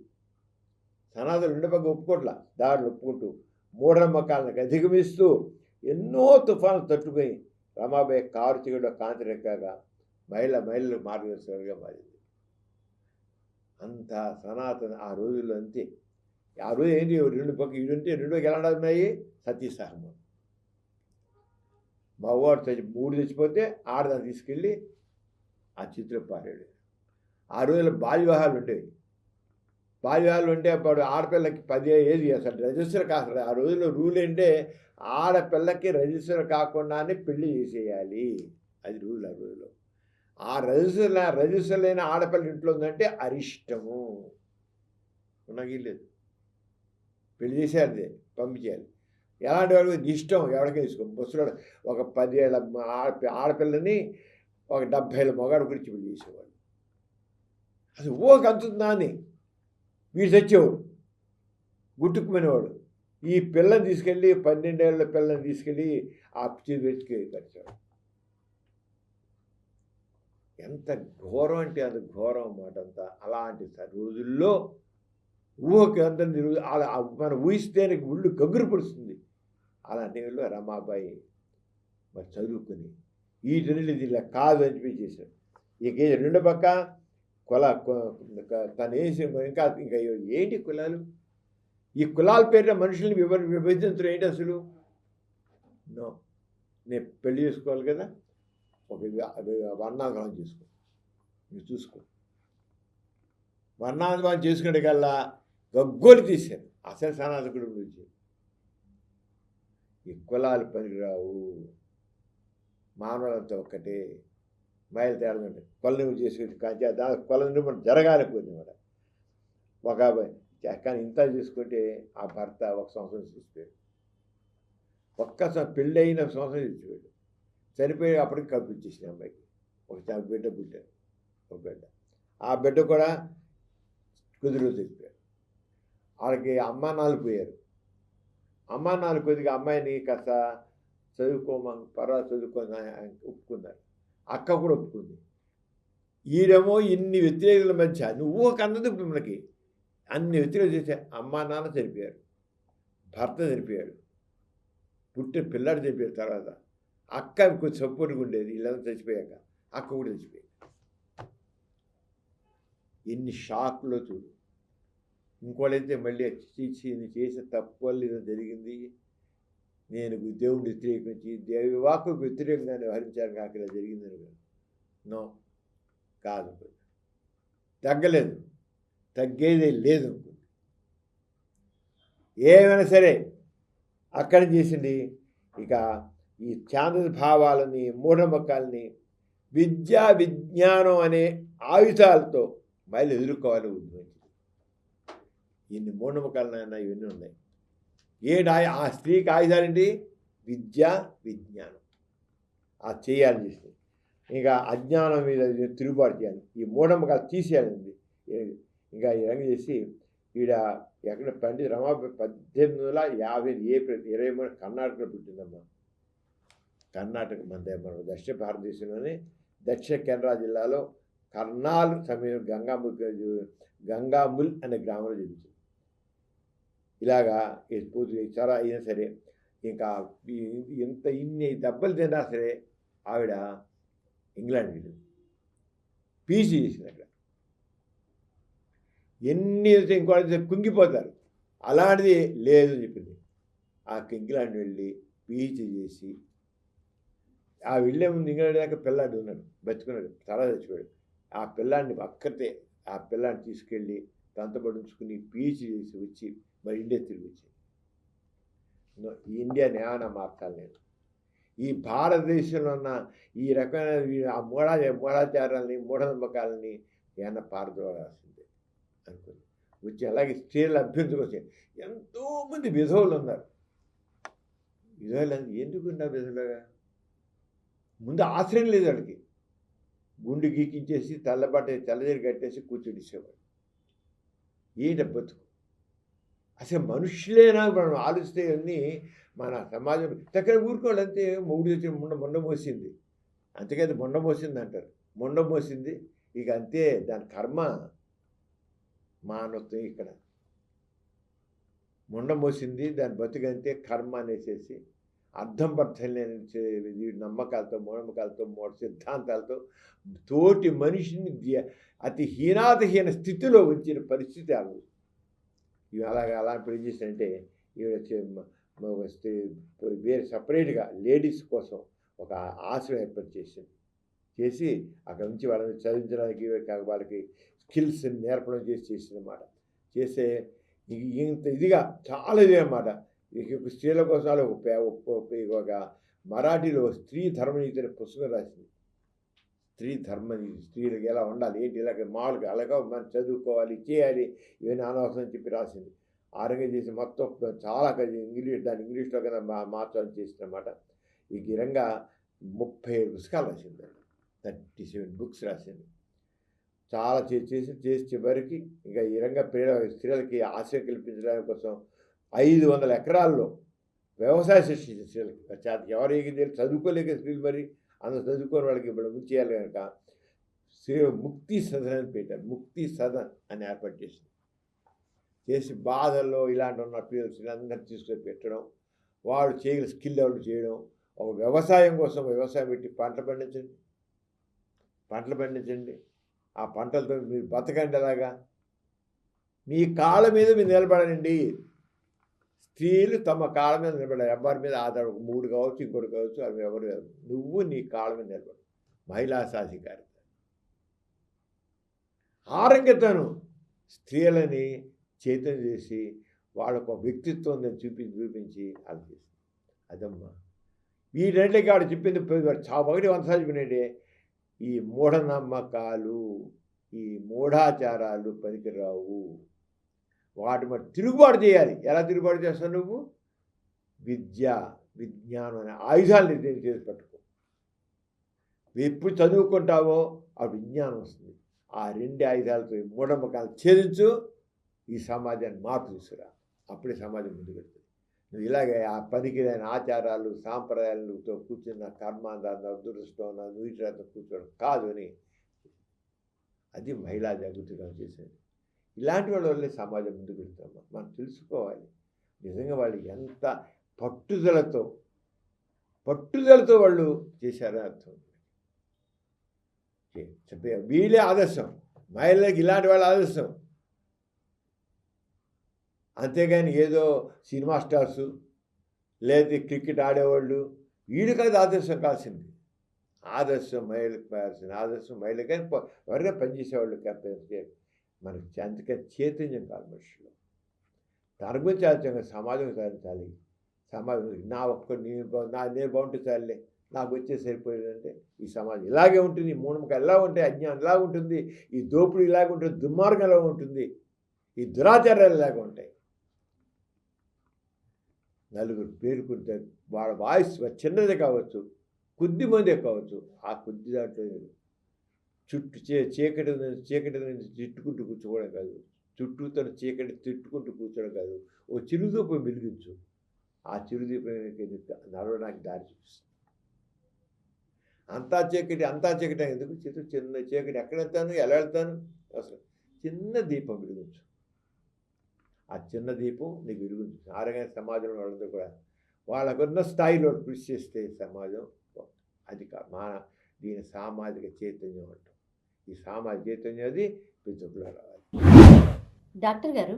A: సనాతనలు ఉండపక్క ఒప్పుకోట్లా దాడులు ఒప్పుకుంటూ మూఢనమ్మకాలను అధిగమిస్తూ ఎన్నో తుఫాను తట్టుకొని రమాబాయి కారు చిగడ కాంతిరేఖగా మహిళలకు మార్గదర్శకులుగా మారింది. అంత సనాతన ఆ రోజుల్లో అంతే. ఆ రోజు ఏంటి, రెండు పక్క ఇడుంటే రెండు ఎలా ఉన్నాయి, సతీసహము. మగవాడు 3 చచ్చిపోతే ఆడదాన్ని తీసుకెళ్ళి ఆ చిత్రం పారాడు. ఆ రోజుల్లో బాల్యవివాహాలు ఉండేవి. బాల్యవివాహాలు ఉంటే అప్పుడు ఆడపిల్లకి 10 ఏజ్ అసలు రిజిస్టర్ కాదు. ఆ రోజుల్లో రూల్ ఏంటంటే ఆడపిల్లకి రిజిస్టర్ కాకుండానే పెళ్లి చేసేయాలి, అది రూల్ ఆ రోజుల్లో. ఆ రిజిస్టర్ లేని ఆడపిల్ల ఇంట్లో ఉందంటే అరిష్టము, నాకు లేదు, పెళ్లి చేసేది పంపించేయాలి. ఎలాంటి వాడు ఇష్టం ఎవరికీ తీసుకో. ముసలాడు ఒక 10 ఏళ్ళ ఆడపిల్లని ఒక 70 ఏళ్ళ మగాడు గురించి పెళ్లి చేసేవాడు. అసలు అంతుందా అని వీడు తెచ్చేవాడు, గుట్టుకుపోయినవాడు. ఈ పిల్లని తీసుకెళ్ళి 12 ఏళ్ళ పిల్లని తీసుకెళ్ళి ఆ వెతికి పరిచాడు. ఎంత ఘోరం అంటే అంత ఘోరం అన్నమాట అంతా. అలాంటి రోజుల్లో ఊహకి అంత మనం ఊహిస్తేనే ఒళ్ళు గగురు పడుతుంది. అలాంటి వాళ్ళు రమాబాయి మరి చదువుకుని వీటిని ఇలా కాదు అని చెప్పి చేశాడు. ఇక రెండో పక్క తను వేసి ఇంకా ఏంటి కులాలు, ఈ కులాల పేరున మనుషుల్ని విభజించడం ఏంటి అసలు? నో, నేను పెళ్లి చేసుకోవాలి కదా, ఒక వర్ణాంతరం చేసుకో, మీరు చూసుకో. వర్ణాంతరం చేసుకునే కల్లా గగ్గోలు తీశారు అసలు సనాతకుడి గురించి. ఈ కులాలు పనికిరావు, మానవులంతా ఒక్కటే, మైలు తేడా ఉంటాయి. కొలని చేసుకుని కొల నిర్మాణం జరగాలి కొన్నమాట. ఒక కానీ ఇంత చేసుకుంటే ఆ భర్త 1 సంవత్సరం చూసిపోయాడు. పెళ్ళి అయిన సంవత్సరం చూసిపోయాడు. చనిపోయి అప్పటికి కల్పించేసిన అమ్మాయికి ఒక బిడ్డ పుట్టాడు, ఒక బిడ్డ. ఆ బిడ్డ కూడా కుదురు చనిపోయాడు. వాళ్ళకి అమ్మా నాన్న పోయారు. అమ్మా నాన్న కొద్దిగా అమ్మాయిని కాస్త పర్వాలేదు చదువుకోని ఒప్పుకున్నారు. అక్క కూడా ఒప్పుకుంది. ఈడేమో ఇన్ని వ్యతిరేకల మధ్య నువ్వు కన్నది మనకి అన్ని వ్యతిరేకలు చేసే అమ్మా నాన్న చనిపోయారు, భర్త చనిపోయాడు, పుట్టిన పిల్లాడు చనిపోయారు. తర్వాత అక్క కొంచెం సపోర్ట్గా ఉండేది. వీళ్ళంతా చచ్చిపోయాక అక్క కూడా చచ్చిపోయాడు. ఎన్ని షాక్లో చూడు. ఇంకోళ్ళైతే మళ్ళీ చేసే తప్పు వల్ల ఇది జరిగింది, నేను దేవుడిని వ్యతిరేకించి దేవి వాక్కుకు వ్యతిరేకంగా వ్యవహరించాను కాక ఇలా జరిగిందని. నో, కాదు, తగ్గలేదు, తగ్గేదే లేదు. ఏమైనా సరే అక్కడ చేసింది ఇక ఈ ఛాందస భావాలని మూఢనమ్మకాలని విద్యా విజ్ఞానం అనే ఆయుధాలతో మళ్ళీ ఎదుర్కోవాలి ఉద్యమించింది. ఇన్ని మూఢనమ్మకాలైనా ఇవన్నీ ఉన్నాయి. ఆ స్త్రీకి ఆయుధాలేంటి? విద్య, విజ్ఞానం. అది చేయాలని చేసి ఇంకా అజ్ఞానం మీద తిరుగుబాటు చేయాలి, ఈ మూఢనమ్మకాలు తీసేయాలండి. ఇంకా ఈ రంగం చేసి ఈడ ఎక్కడ పండిత రమా 1850 ఏప్రిల్ 23 కర్ణాటకలో పుట్టిందమ్మా. కర్ణాటక మన దక్షిణ భారతదేశంలోనే దక్షిణ కెనరా జిల్లాలో కర్నాల్ సమీపం గంగాముల్ అనే గ్రామంలో జరుగుతుంది. ఇలాగా పూర్తి చాలా అయినా సరే ఇంకా ఇన్ని దెబ్బలు తిన్నా సరే ఆవిడ ఇంగ్లాండ్ వెళ్ళింది, పీజీ చేసింది. అక్కడ ఎన్ని ఇంకో కుంగిపోతారు, అలాంటిది లేదు అని చెప్పింది. ఆ ఇంగ్లాండ్ వెళ్ళి పీజీ చేసి ఆ వెళ్ళే ముందు ఇంగ్లాండ్ దాకా పిల్లాడు ఉన్నాడు, బతుకున్నాడు, చాలా చచ్చిపోయాడు. ఆ పిల్లాడిని అక్కడితే ఆ పిల్లాడిని తీసుకెళ్ళి దాంతో పడించుకుని పీజీ చేసి వచ్చి మరి ఇండియా తిరిగి వచ్చి ఇండియాని ఏమైనా మార్చాలి నేను. ఈ భారతదేశంలో ఉన్న ఈ రకమైన ఆ మూఢాచారాలని మూఢనమ్మకాలని ఏమన్నా పారదోలాల్సిందే అనుకుంది వచ్చి. అలాగే స్త్రీల అభ్యర్థులు వచ్చాయి. ఎంతోమంది విధవులు ఉన్నారు. విధవులు ఎందుకున్నారు విధవులుగా? ముందు ఆశ్రయం లేదు వాళ్ళకి. గుండు గీకించేసి తెల్లజీర కట్టేసి కూర్చొనిసేవాడు. ఏంటి బతుకు? అసలు మనుషులేనా? మనం ఆలోచిస్తే అన్నీ మన సమాజం దగ్గర ఊరుకోవాలి అంతే. మొగుడు వచ్చి మొండ మోసింది, అంతేకాదు మొండ మోసింది అంటారు. మొండ మోసింది ఇక అంతే, దాని కర్మ మానవత్వం. ఇక్కడ మొండ మోసింది, దాని బతుకంతే కర్మ అనేసేసి అర్థం పర్థం లేని నమ్మకాలతో మూఢనమ్మకాలతో సిద్ధాంతాలతో తోటి మనిషిని అతి హీనాతహీన స్థితిలో ఉంచిన పరిస్థితి అవి. ఇవి అలా ఇప్పుడు ఏం చేశారంటే వేరే సపరేట్గా లేడీస్ కోసం ఒక ఆశ్రయం ఏర్పాటు చేసి అక్కడ నుంచి వాళ్ళని చదివించడానికి వాళ్ళకి స్కిల్స్ నేర్పడం చేసిందన్నమాట. చేస్తే ఇంత ఇదిగా చాలా ఇదే అన్నమాట. స్త్రీల కోసం ఒక మరాఠీలో స్త్రీ ధర్మనీతి అనే పుస్తకం రాసింది. స్త్రీ ధర్మనీతి, స్త్రీలకు ఎలా ఉండాలి ఏంటి, ఇలాగ మామూలుగా అలాగా మనం చదువుకోవాలి చేయాలి ఇవన్నీ అనవసరం చెప్పి రాసింది. ఆరోగ్యం చేసి మొత్తం చాలా దాన్ని ఇంగ్లీష్లో కదా మార్చాలని చేసిందన్నమాట. ఈ గిరంగా 37 పుస్తకాలు రాసింది, 37 బుక్స్ రాసింది. చాలా చేసి చివరికి ఇంకా ఈ రంగా స్త్రీలకి ఆశ్రయం కల్పించడానికి కోసం 500 ఎకరాల్లో వ్యవసాయ సృష్టించిన స్త్రీలకి. ఎవరు ఏగింది చదువుకోలేక స్త్రీలు మరి అందరూ చదువుకోని వాళ్ళకి ఇప్పుడు ముందు చేయాలి కనుక స్త్రీ ముక్తి సదన్ అని పెట్టారు. ముక్తి సదన్ అని ఏర్పాటు చేసి బాధల్లో ఇలాంటి ఉన్న పిల్లలందరినీ తీసుకొని పెట్టడం, వాడు చేయగల స్కిల్ డెవలప్ చేయడం, ఒక వ్యవసాయం కోసం వ్యవసాయం పెట్టి పంటలు పండించండి, ఆ పంటలతో మీరు బతకండి. అలాగా మీ కాళ్ళ మీద మీరు నిలబడండి. స్త్రీలు తమ కాళ్ళ మీద నిలబడాలి, ఎవరి మీద ఆధార 3 కావచ్చు ఇంకోటి కావచ్చు, అవి ఎవరు కాదు. నువ్వు నీ కాళ్ళ మీద నిలబడు. మహిళా సాధికారిత, ఆరోగ్యతను స్త్రీలని చైతన్యం చేసి వాళ్ళకు ఒక వ్యక్తిత్వం చూపించి అది చేసింది. అదమ్మా ఈ రెండుకి ఆవిడ చెప్పింది. ఒకటి 100 సార్లు చెప్పినట్టే ఈ మూఢనమ్మకాలు ఈ మూఢాచారాలు పనికిరావు. వాటి మరి తిరుగుబాటు చేయాలి. ఎలా తిరుగుబాటు చేస్తావు నువ్వు? విద్య, విజ్ఞానం అనే ఆయుధాలు చేసి పట్టుకో. ఎప్పుడు చదువుకుంటావో ఆ విజ్ఞానం వస్తుంది. ఆ 2 ఆయుధాలతో ఈ మూఢనమ్మకాలు ఛేదించు, ఈ సమాజాన్ని మార్పు తీసుకురా. అప్పుడే సమాజం ముందుకు వెళ్తుంది. నువ్వు ఇలాగే ఆ పనికిరైన ఆచారాలు సాంప్రదాయాలతో కూర్చున్న కర్మ దురదృష్టం నువ్వు కూర్చోవడం కాదు అని అది మహిళా జాగృతిగా చేసేది. ఇలాంటి వాళ్ళ వల్లే సమాజం ముందుకు వెళ్తామా మనం తెలుసుకోవాలి. నిజంగా వాళ్ళు ఎంత పట్టుదలతో వాళ్ళు చేశారని అర్థం. వీళ్ళే ఆదర్శం, మహిళలకు ఇలాంటి వాళ్ళ ఆదర్శం. అంతేగాని ఏదో సినిమా స్టార్సు లేదా క్రికెట్ ఆడేవాళ్ళు వీళ్ళు కాదు ఆదర్శం కావాల్సింది. ఆదర్శం మహిళలకు కావాల్సింది. ఆదర్శం మహిళలు కానీ ఎవరిగా పనిచేసేవాళ్ళు కాకపోతే మనకి అందుకని చైతన్యం కాదు మనుషులు. దాని గురించి ఆలోచన సమాజం సాధించాలి. సమాజం నేను బాగుంటే చాలే, నాకు వచ్చే సరిపోయేదంటే ఈ సమాజం ఇలాగే ఉంటుంది. మూఢనమ్మకాలు ఎలా ఉంటాయి, అజ్ఞానం ఎలా ఉంటుంది, ఈ దోపిడీ ఇలాగ ఉంటుంది, దుర్మార్గం ఎలా ఉంటుంది. ఈ దురాచారాలు లాగా ఉంటాయి. నలుగురు పేరుకుంటే వాళ్ళ వాయిస్ చిన్నది కావచ్చు, కొద్ది మందే కావచ్చు, ఆ కొద్ది దాంట్లో చుట్టూ చీకటి నుంచి తిట్టుకుంటూ కూర్చోవడం కాదు, చుట్టూతో చీకటి తిట్టుకుంటూ కూర్చోవడం కాదు, ఓ చిరుదీపం వెలిగించు. ఆ చిరుదీపం నడవడానికి దారి చూపిస్తుంది. అంతా చీకటి ఎందుకు? చిన్న చీకటి ఎక్కడ వెళ్తాను, ఎలా వెళ్తాను? అసలు చిన్న దీపం వెలిగించు. ఆ చిన్న దీపం నీకు వెలుగుంచు. ఆరగానే సమాజంలో వాళ్ళందరూ కూడా వాళ్ళకున్న స్థాయిలో కృషి చేస్తే సమాజం అది దీని సామాజిక చైతన్యం అంటాం. ఈ సామాజిక చైతన్యం అది పెంచుకులో రావాలి.
B: డాక్టర్ గారు,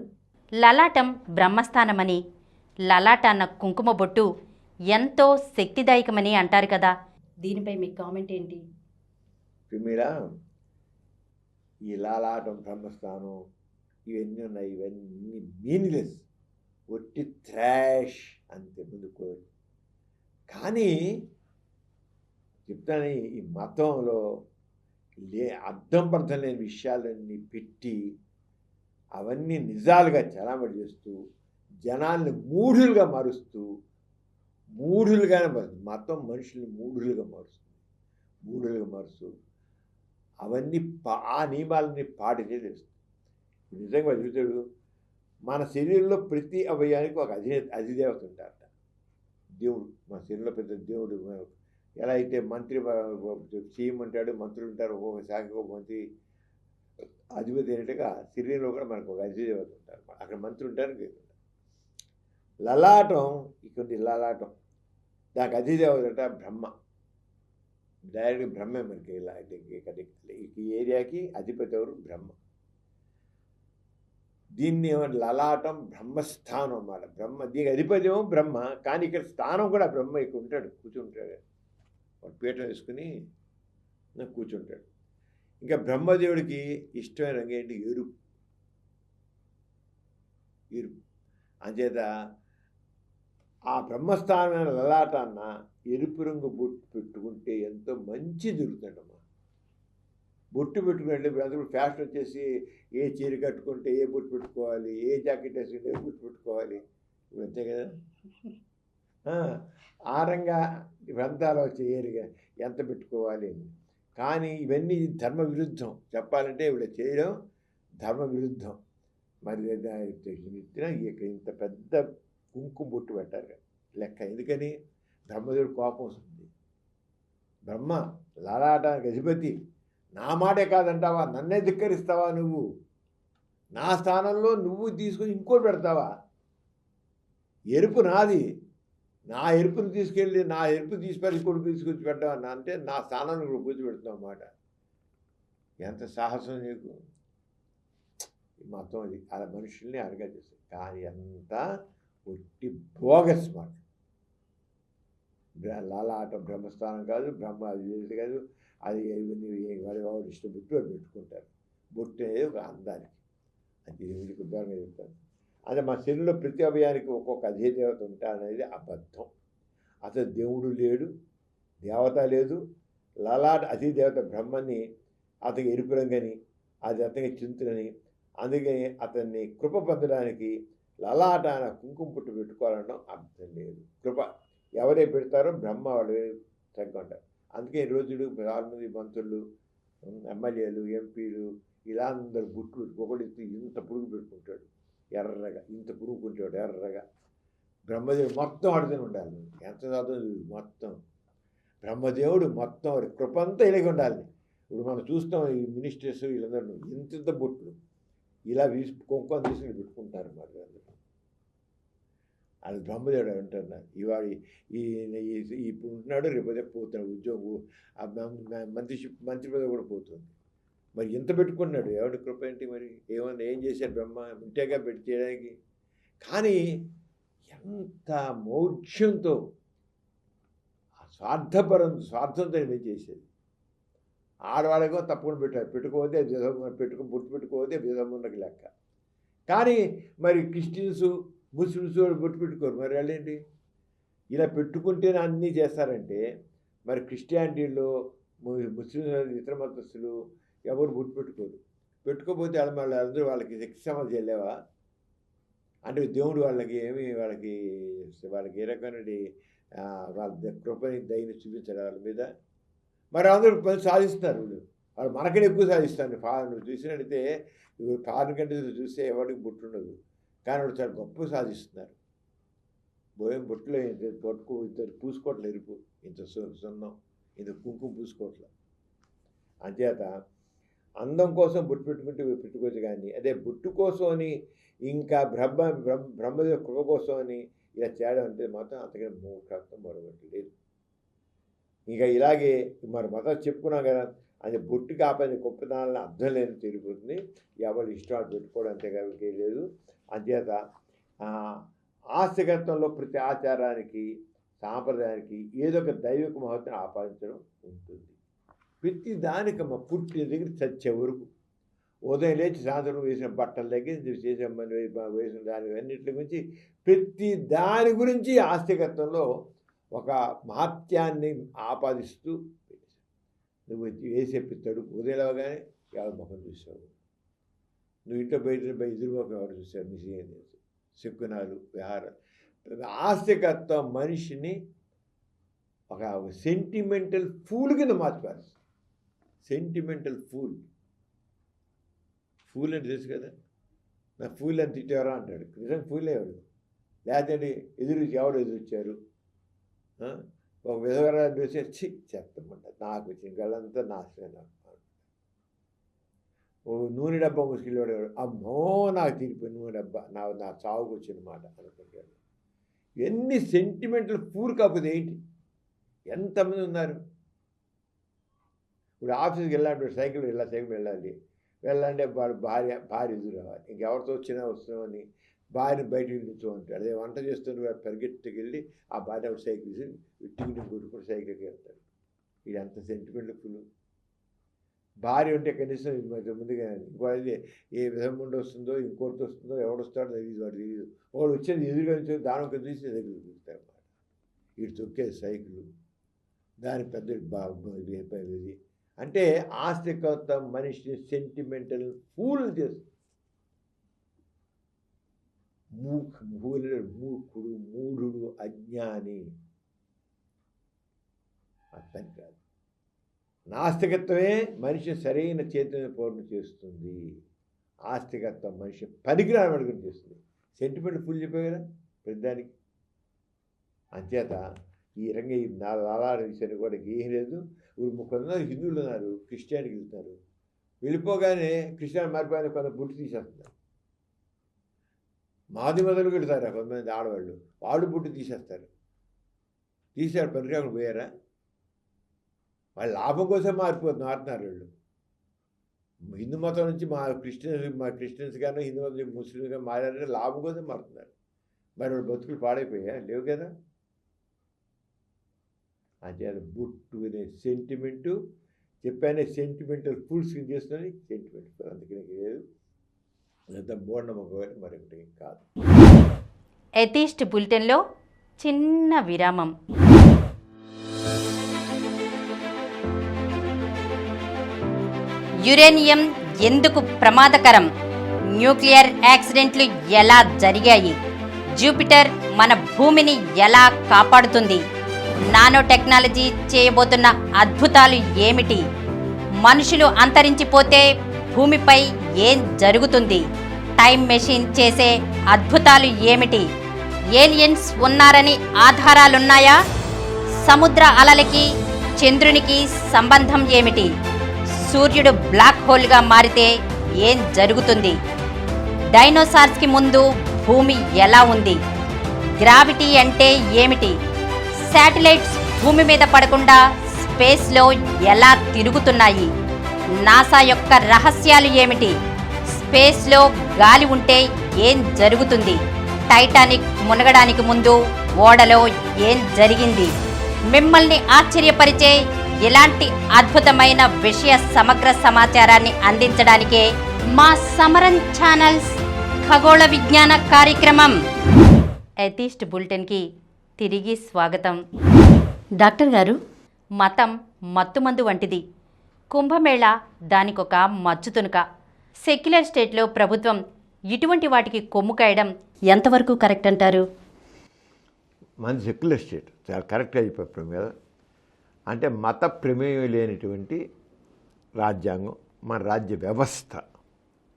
B: లలాటం బ్రహ్మస్థానమని, లలాట అన్న కుంకుమ బొట్టు ఎంతో శక్తిదాయకమని అంటారు కదా, దీనిపై మీ కామెంట్ ఏంటి?
A: పిమ్మిలా ఈ లలాటం బ్రహ్మస్థానం ఇవన్నీ ఉన్నాయి, ఇవన్నీ మీనింగ్లెస్, ఒట్టి థ్రాష్ అంతే ముందుకు. కానీ చెప్తాను, ఈ మతంలో అర్థం పర్థం లేని విషయాలన్నీ పెట్టి అవన్నీ నిజాలుగా చలామణి చేస్తూ జనాల్ని మూఢులుగా మారుస్తూ మతం మనుషుల్ని మూఢులుగా మారుస్తూ అవన్నీ ఆ నియమాలని పాటించే తెలుస్తుంది. నిజంగా చూసాడు, మన శరీరంలో ప్రతి అవయానికి ఒక అధిదేవత ఉంటారట, దేవుడు. మన శరీరంలో పెద్ద దేవుడు. ఎలా అయితే మంత్రి సీఎం అంటాడు, మంత్రులు ఉంటారు, ఒక్కొక్క శాఖకు మంత్రి అధిపతి అయినట్టుగా శరీరంలో కూడా మనకు ఒక అధిదేవత ఉంటారు. అక్కడ మంత్రులు ఉంటారు. లలాటం ఇక్కడ లలాటం, దానికి అధిదేవత అంటే బ్రహ్మ. డైరెక్ట్గా బ్రహ్మే మనకి. ఇలా ఈ ఏరియాకి అధిపతి ఎవరు? బ్రహ్మ. దీన్ని లలాటం బ్రహ్మస్థానం అన్నమాట. దీనికి అధిపతి ఏమో బ్రహ్మ, కానీ ఇక్కడ స్థానం కూడా బ్రహ్మ ఇక్కడ ఉంటాడు, కూర్చుంటాడు. వాడు పీఠం వేసుకుని కూర్చుంటాడు. ఇంకా బ్రహ్మదేవుడికి ఇష్టమైన రంగు ఏంటి? ఎరుపు. అంచేత ఆ బ్రహ్మస్థానమైన లలాటాన్న ఎరుపు రంగు బొట్టు పెట్టుకుంటే ఎంతో మంచి జరుగుతుందమ్మా. బొట్టు పెట్టుకుంటే అందరూ ఫ్యాషన్ వచ్చేసి ఏ చీర కట్టుకుంటే ఏ బొట్టు పెట్టుకోవాలి, ఏ జాకెట్ వేసుకుంటే ఏ బొట్టు పెట్టుకోవాలి, అంతే కదా. ఆరంగా గ్రంథాలు వచ్చేయరుగా ఎంత పెట్టుకోవాలి అని. కానీ ఇవన్నీ ధర్మ విరుద్ధం. చెప్పాలంటే ఇవిడ చేయడం ధర్మ విరుద్ధం. మరి ఇంత పెద్ద కుంకుమ బొట్టు పెట్టారు లెక్క. ఎందుకని? బ్రహ్మదేవుడు కోపం వస్తుంది. బ్రహ్మ లలాటానికి అధిపతి, నా మాటే కాదంటావా? నన్నే ధిక్కరిస్తావా? నువ్వు నా స్థానంలో నువ్వు తీసుకొని ఇంకోటి పెడతావా? ఎరుపు నాది, నా ఎరుపుని తీసుకెళ్ళి నా ఎరుపు తీసుకెళ్ళి ఇంకోటి తీసుకొచ్చి పెట్టావా అంటే నా స్థానాన్ని కూడా కూర్చోబెడుతున్నావు అన్నమాట. ఎంత సాహసం నీకు! మొత్తం అది అలా మనుషుల్ని అరగా చేస్తుంది. కానీ అంతా ఒట్టి బోగస్ మాట. లలాటం బ్రహ్మస్థానం కాదు, బ్రహ్మ అది కాదు. అది వాడు ఇష్టం బొట్టు పెట్టుకుంటారు. బొట్టు అనేది ఒక అందానికి, అది దేవుడికి ఉదాహరణగా చెప్తారు. అదే మా శరీరంలో ప్రతి అవయానికి ఒక్కొక్క అధిదేవత ఉంటారనేది అబద్ధం. అసలు దేవుడు లేడు, దేవత లేదు. లలాట అధిదేవత బ్రహ్మని అతనికి ఎరుపు రంగని, అది అతనికి చింతులని, అందుకని అతన్ని కృప పొందడానికి లలాట అన్న కుంకుమ పుట్టు పెట్టుకోవాలనడం అర్థం లేదు. కృప ఎవరే పెడతారో బ్రహ్మ వాళ్ళు తగ్గుంటారు. అందుకే ఈ రోజులు 6 మంది మంత్రులు, ఎమ్మెల్యేలు, ఎంపీలు ఇలా అందరు బుట్లు ఒకటి ఇంత పురుగు పెట్టుకుంటాడు ఎర్రగా, ఇంత పురుగుకుంటాడు ఎర్రగా. బ్రహ్మదేవుడు మొత్తం ఆడుతూనే ఉండాలి. ఎంత చదువు మొత్తం బ్రహ్మదేవుడు మొత్తం కృప అంతా ఇలాగే ఉండాలి. ఇప్పుడు మనం చూస్తాం ఈ మినిస్టర్స్ వీళ్ళందరూ ఇంత బొట్లు ఇలా కుంకుమ తీసుకుని పెట్టుకుంటారు. మరి అందరూ అది బ్రహ్మదేవుడు అంటున్నారు. ఇవాడు ఇప్పుడు ఉంటున్నాడు, రేపదే పోతున్నాడు ఉద్యోగం, మంత్రి పదవి కూడా పోతుంది. మరి ఎంత పెట్టుకున్నాడు? ఎవరి కృప ఏంటి? మరి ఏం చేశాడు బ్రహ్మ? ఉంటేగా పెట్టి చేయడానికి. కానీ ఎంత మౌఢ్యంతో స్వార్థంతో మేము చేసేది. ఆడవాళ్ళకో తప్పకుండా పెట్టారు, పెట్టుకోతే బొట్టు పెట్టుకోతే విధమున్నకి లెక్క. కానీ మరి క్రిస్టియన్స్, ముస్లిమ్స్ బొట్టు పెట్టుకోరు. మరి వాళ్ళేంటి? ఇలా పెట్టుకుంటేనే అన్నీ చేస్తారంటే మరి క్రిస్టియానిటీలో, ముస్లిం, ఇతర మతస్థులు ఎవరు బొట్టు పెట్టుకోరు. పెట్టుకోపోతే మళ్ళీ అందరూ వాళ్ళకి శక్తి సమాధి చెల్లేవా? అంటే దేవుడు వాళ్ళకి వాళ్ళకి ఏ రకమైన వాళ్ళ కృపని దయని చూపించారు వాళ్ళ మీద. మరి అందరూ పని సాధిస్తున్నారు. వాళ్ళు మనకనే ఎక్కువ సాధిస్తారు. నువ్వు చూసినట్టయితే ఇప్పుడు ఫారెన్ కంట్రీస్ చూస్తే ఎవరికి బొట్టుండదు, కానీ వాళ్ళు చాలా గొప్ప సాధిస్తున్నారు. బోయం బొట్టులో పట్టుకు ఇంత పూసుకోవట్ల ఎరుపు, ఇంత సున్నం, ఇంత కుంకుమ పూసుకోవట్ల. అంచేత అందం కోసం బొట్టు పెట్టుకోవచ్చు, కానీ అదే బొట్టు కోసం అని ఇంకా బ్రహ్మదేవ కృప కోసం అని ఇలా చేయడం అంటే మాత్రం అంతకన్నా మూర్ఖత్వం మరొకటి లేదు. ఇంకా ఇలాగే మరి మొదలు చెప్పుకున్నాం కదా, అది బొట్టు కాపని గొప్పతనాలను అర్థం లేని తిరిగిపోతుంది. ఎవరు ఇష్టం పెట్టుకోవడం అంతేకాకే లేదు. అంచేత ఆస్తికత్వంలో ప్రతి ఆచారానికి సాంప్రదాయానికి ఏదో ఒక దైవిక మహత్వం ఆపాదించడం ఉంటుంది. ప్రతి దానికి పుట్టిన దగ్గర చచ్చే వరకు, ఉదయం లేచి సాయంత్రం వేసిన బట్టల దగ్గర చేసే వేసిన దాని అన్నింటి గురించి ప్రతి దాని గురించి ఆస్తికత్వంలో ఒక మహత్యాన్ని ఆపాదిస్తూ నువ్వు వేసే పిత్తడు ఉదయలాగానే ఎవరి ముఖం చూసావు, నువ్వు ఇంట్లో బయట ఎదురు ముఖం ఎవరు చూసావు, మిషన్ శకునాలు వ్యవహారాలు. ఆస్తికత్వం మనిషిని ఒక సెంటిమెంటల్ ఫూల్ కింద మార్చారు. సెంటిమెంటల్ ఫూల్ అంటే తెలుసు కదా, నా ఫూల్ అని తిట్టేవరా అంటాడు. నిజంగా ఫూల్ ఎవరు? లేదంటే ఎవరు ఎదురొచ్చారు? ఒక విధవరాన్ని వచ్చి చెప్తామంట, నాకు వచ్చిన గళ్ళంతా నాశనం. ఓ నూనె డబ్బా ముసుకెళ్ళేవాడు, అమ్మో నాకు తీరిపోయి నూనె డబ్బా నా చావుకు వచ్చిన మాట అనుకుంటాడు. ఎన్ని సెంటిమెంటల్ ఫూల్ కాకపోతే ఏంటి? ఎంతమంది ఉన్నారు. ఇప్పుడు ఆఫీస్కి వెళ్ళాలంటే సైకిల్ వెళ్ళాలంటే వాడు భార్య ఎదురు రావాలి. ఇంకెవరితో వస్తున్నామని భార్యని బయటకు నిల్చోమంటాడు. అదే వంట చేస్తున్న వాడు పరిగెట్టుకు వెళ్ళి ఆ భార్య సైకిల్ టికెట్ కొట్టుకుని సైకిల్కి వెళ్తాడు. ఇది అంత సెంటిమెంటల్ ఫుల్. భార్య ఉంటే కనీసం ముందుగా ఇంకోటి ఏ విధంగా ఉండి వస్తుందో, ఇంకోటి వస్తుందో, ఎవడొస్తాడో తెలియదు, వాడు తెలియదు. వాడు వచ్చేది ఎదురుగా వచ్చేది దాని ఒక తీసి దగ్గర చూస్తాడు అన్నమాట. వీడు తొక్కేది సైకిల్, దాని పెద్ద ఇది అంటే ఆస్తికత్వం మనిషిని సెంటిమెంటల్ ఫూల్ చేస్తుంది. మూర్ఖుడు, మూఢుడు, అజ్ఞాని. అర్థం కాదు. నాస్తికత్వమే మనిషి సరైన చైతన్య పూర్ణ చేస్తుంది. ఆస్తికత్వం మనిషి పనికిరాని అడుగుని చేస్తుంది. సెంటిమెంట్ ఫుల్ చెప్పే కదా పెద్దానికి. అంచేత ఈ రంగ ఈ నాలాడ విషయాన్ని కూడా ఏం లేదు. కొంతమంది హిందువులు ఉన్నారు, క్రిస్టియానికి వెళ్తున్నారు. వెళ్ళిపోగానే క్రిస్టియన్ మారిపోయిన కొంత బుట్టు తీసేస్తున్నారు. మాది మొదలు పెడతారు కొంతమంది ఆడవాళ్ళు, వాడు బుట్టు తీసేస్తారు. తీసాడు పనికిరాకుండా పోయారా? వాళ్ళ లాభం కోసం మారుతున్నారు వాళ్ళు. హిందూ మతం నుంచి మా క్రిస్టియన్స్ కానీ హిందూ మతం నుంచి ముస్లిమ్స్ కానీ మారారంటే లాభం కోసం మారుతున్నారు. మరి వాళ్ళు బతుకులు పాడైపోయా? లేవు కదా. అంటే బుట్టు అనే సెంటిమెంటు చెప్పానే సెంటిమెంటల్ ఫుల్స్ చేస్తున్నది సెంటిమెంట్. అందుకని లేదు, అంత మూఢనమ్మకం మరొకటి కాదు.
B: ఎథీస్ట్ బులెటిన్లో చిన్న విరామం. యురేనియం ఎందుకు ప్రమాదకరం? న్యూక్లియర్ యాక్సిడెంట్లు ఎలా జరిగాయి? జూపిటర్ మన భూమిని ఎలా కాపాడుతుంది? నానో టెక్నాలజీ చేయబోతున్న అద్భుతాలు ఏమిటి? మనుషులు అంతరించిపోతే భూమిపై ఏం జరుగుతుంది? టైం మెషిన్ చేసే అద్భుతాలు ఏమిటి? ఏలియన్స్ ఉన్నారని ఆధారాలున్నాయా? సముద్ర అలలకి చంద్రునికి సంబంధం ఏమిటి? సూర్యుడు బ్లాక్ హోల్గా మారితే ఏం జరుగుతుంది? డైనోసార్స్కి ముందు భూమి ఎలా ఉంది? గ్రావిటీ అంటే ఏమిటి? శాటిలైట్స్ భూమి మీద పడకుండా స్పేస్లో ఎలా తిరుగుతున్నాయి? నాసా యొక్క రహస్యాలు ఏమిటి? స్పేస్లో గాలి ఉంటే ఏం జరుగుతుంది? టైటానిక్ మునగడానికి ముందు ఓడలో ఏం జరిగింది? మిమ్మల్ని ఆశ్చర్యపరిచే ఇలాంటి అద్భుతమైన విషయ సమగ్ర సమాచారాన్ని అందించడానికే మా సమరన్ ఛానల్స్ ఖగోళ విజ్ఞాన కార్యక్రమం. ఎథీస్ట్ బులెటిన్కి తిరిగి స్వాగతం. డాక్టర్ గారు, మతం మత్తుమందు వంటిది. కుంభమేళ దానికొక మచ్చుతునుక. సెక్యులర్ స్టేట్లో ప్రభుత్వం ఇటువంటి వాటికి కొమ్ము కాయడం ఎంతవరకు కరెక్ట్ అంటారు?
A: మన సెక్యులర్ స్టేట్ చాలా కరెక్ట్గా చెప్పారు కదా. అంటే మత ప్రమేయం లేనటువంటి రాజ్యాంగం మన రాజ్య వ్యవస్థ.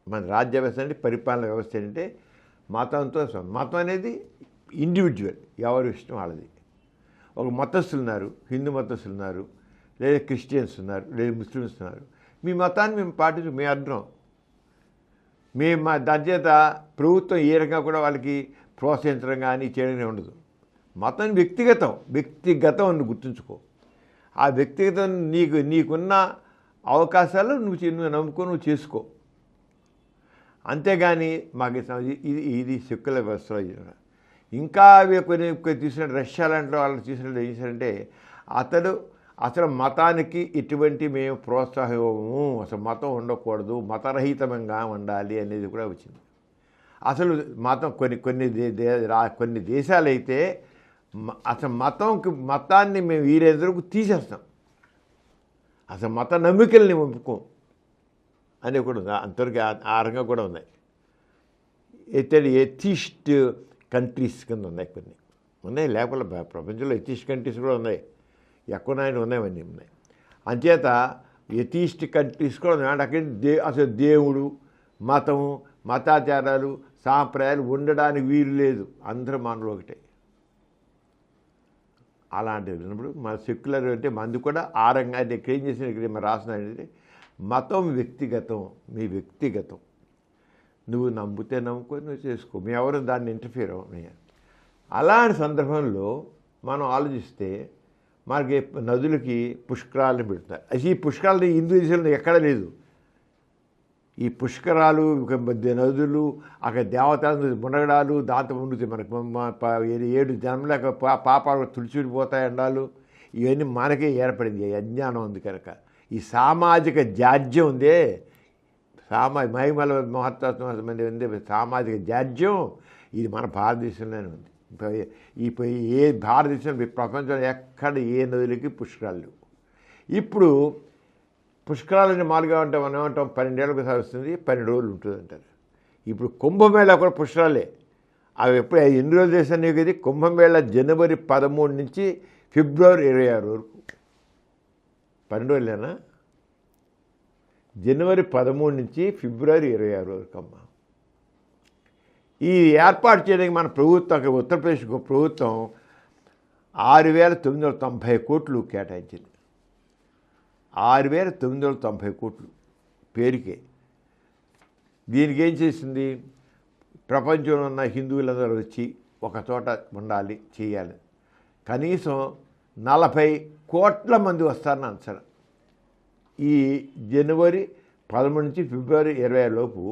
A: మన రాజ్య వ్యవస్థ అంటే పరిపాలన వ్యవస్థ అంటే మతంతో మతం అనేది ఇండివిజువల్, ఎవరి ఇష్టం వాళ్ళది. ఒక మతస్థులు ఉన్నారు, హిందూ మతస్థులు ఉన్నారు, లేదా క్రిస్టియన్స్ ఉన్నారు, లేదా ముస్లిమ్స్ ఉన్నారు. మీ మతాన్ని మేము పాటించు, మేము అర్థం మేము మా దాని చేత ప్రభుత్వం ఏ రకంగా కూడా వాళ్ళకి ప్రోత్సహించడం కానీ చేయడం ఉండదు. మతం వ్యక్తిగతం అని గుర్తుంచుకో. ఆ వ్యక్తిగతం నీకున్న అవకాశాలు నువ్వు నమ్ముకో, నువ్వు చేసుకో. అంతేగాని మాకు ఇది సెక్యులర్ వ్యవస్థలో. ఇంకా కొన్ని తీసుకున్న రష్యా లాంటి వాళ్ళు తీసుకున్నట్టు ఏం చేశారంటే అసలు మతానికి ఇటువంటి మేము ప్రోత్సాహము, అసలు మతం ఉండకూడదు, మతరహితంగా ఉండాలి అనేది కూడా వచ్చింది. అసలు మతం కొన్ని దేశాలు అయితే అసలు మతాన్ని మేము వీరెందరకు తీసేస్తాం, అసలు మత నమ్మికల్ని ఒప్పుకోం అని కూడా ఉంది. అంతవరకు ఆ రంగం కూడా ఉన్నాయి. ఎథిస్ట్ కంట్రీస్ కింద ఉన్నాయి, కొన్ని ఉన్నాయి. లేకపోతే ప్రపంచంలో ఎథిస్ట్ కంట్రీస్ కూడా ఉన్నాయి, ఎక్కువనాయన ఉన్నాయన్నీ ఉన్నాయి. అంచేత ఎథిస్ట్ కంట్రీస్ కూడా ఉన్నాయి. అంటే అక్కడ అసలు దేవుడు, మతము, మతాచారాలు, సాంప్రదాయాలు ఉండడానికి వీలు లేదు, అందరూ మనలో ఒకటే. అలాంటివి ఉన్నప్పుడు మన సెక్యులర్ అంటే మంది కూడా ఆ రంగా ఇక్కడ ఏం చేసిన ఇక్కడ మన రాసిన అంటే మతం వ్యక్తిగతం, మీ వ్యక్తిగతం, నువ్వు నమ్మితే నమ్ముకొని నువ్వు చేసుకో, మీ ఎవరు దాన్ని ఇంటర్ఫియర్ అవ్వని. అలాంటి సందర్భంలో మనం ఆలోచిస్తే మనకి నదులకి పుష్కరాలను పెడతారు. ఈ పుష్కరాలు హిందూ దేశంలో ఎక్కడ లేదు. ఈ పుష్కరాలు, నదులు, అక్కడ దేవతలు మునగడాలు, దాంతో ఉండుతాయి. మనకు 7 జన్మలేక పాపాలు తుడిచిపోతాయి అండాలు, ఇవన్నీ మనకే ఏర్పడింది. అజ్ఞానం ఉంది కనుక. ఈ సామాజిక జాడ్యం ఉందే, మహిమల మహత్తత్వం ఉంది సామాజిక జాడ్యం, ఇది మన భారతదేశంలోనే ఉంది. ఏ భారతదేశంలో ప్రపంచంలో ఎక్కడ ఏ నదులకి పుష్కరాలు లేవు. ఇప్పుడు పుష్కరాలని మామూలుగా ఉంటాం, మనం ఏమంటాం 12 ఏళ్ళకి ఒకసారి వస్తుంది, 12 రోజులు ఉంటుంది అంటారు. ఇప్పుడు కుంభమేళా కూడా పుష్కరాలే. అవి ఎప్పుడు ఎన్ని రోజులు చేశాను నీకు? ఇది కుంభమేళా జనవరి 13 నుంచి ఫిబ్రవరి 26 వరకు. 12 రోజులేనా? జనవరి 13 నుంచి ఫిబ్రవరి 26 వరకు అమ్మ. ఈ ఏర్పాటు చేయడానికి మన ప్రభుత్వం, ఉత్తరప్రదేశ్ ప్రభుత్వం 6,990 కోట్లు కేటాయించింది. 6,990 కోట్లు పేరుకే. దీనికి ఏం చేసింది? ప్రపంచంలో ఉన్న హిందువులందరూ వచ్చి ఒక చోట ఉండాలి, చేయాలి. కనీసం 40 కోట్ల మంది వస్తారని అంచనా. ఈ జనవరి 13 నుంచి ఫిబ్రవరి 26 లోపు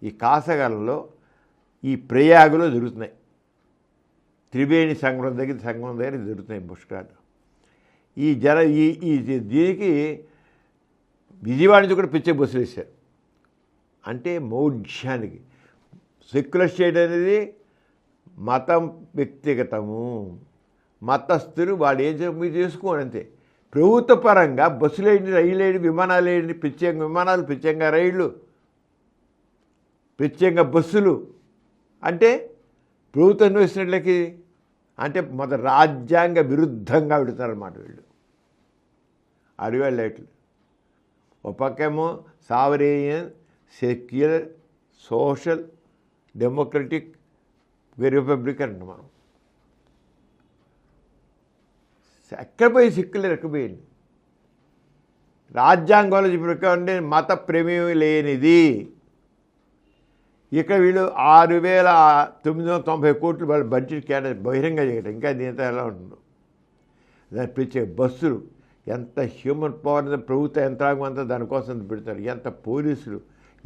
A: ఈ కాసగాలలో ఈ ప్రయాగలో జరుగుతున్నాయి. త్రివేణి సంగమం దగ్గర జరుగుతున్నాయి పుష్కరాలు. ఈ దీనికి విజయవాడ నుంచి కూడా పిచ్చే బస్సులు వేశారు. అంటే మౌఢ్యానికి. సెక్యులర్ స్టేట్ అనేది మతం వ్యక్తిగతము, మతస్థులు వాడు ఏం మీరు చేసుకోండి అంతే. ప్రభుత్వ పరంగా బస్సులు వేయండి, రైళ్ళు వేయండి, విమానాలు వేయండి, ప్రత్యేకంగా విమానాలు, ప్రత్యేకంగా రైళ్ళు, ప్రత్యేకంగా బస్సులు. అంటే ప్రభుత్వం వేసినట్లకి అంటే రాజ్యాంగ విరుద్ధంగా పెడతారన్నమాట వీళ్ళు. అడిగాళ్ళు ఒక పక్కేమో సావరేనియన్, సెక్యులర్, సోషల్, డెమోక్రటిక్, రిపబ్లిక్ అంటాం మనం. ఎక్కడ పోయి సెక్యులర్ ఎక్కడ పోయింది? రాజ్యాంగంలో చెప్పే మత ప్రమేయం లేనిది. ఇక్కడ వీళ్ళు 6,990 కోట్లు వాళ్ళ బడ్జెట్ కేటాయించి బహిరంగ చేయడం. ఇంకా దీంతో ఎలా ఉంటుందో దాని ప్రత్యేక బస్సులు, ఎంత హ్యూమన్ పవర్, ప్రభుత్వ యంత్రాంగం అంతా దానికోసం పెడతారు. ఎంత పోలీసులు,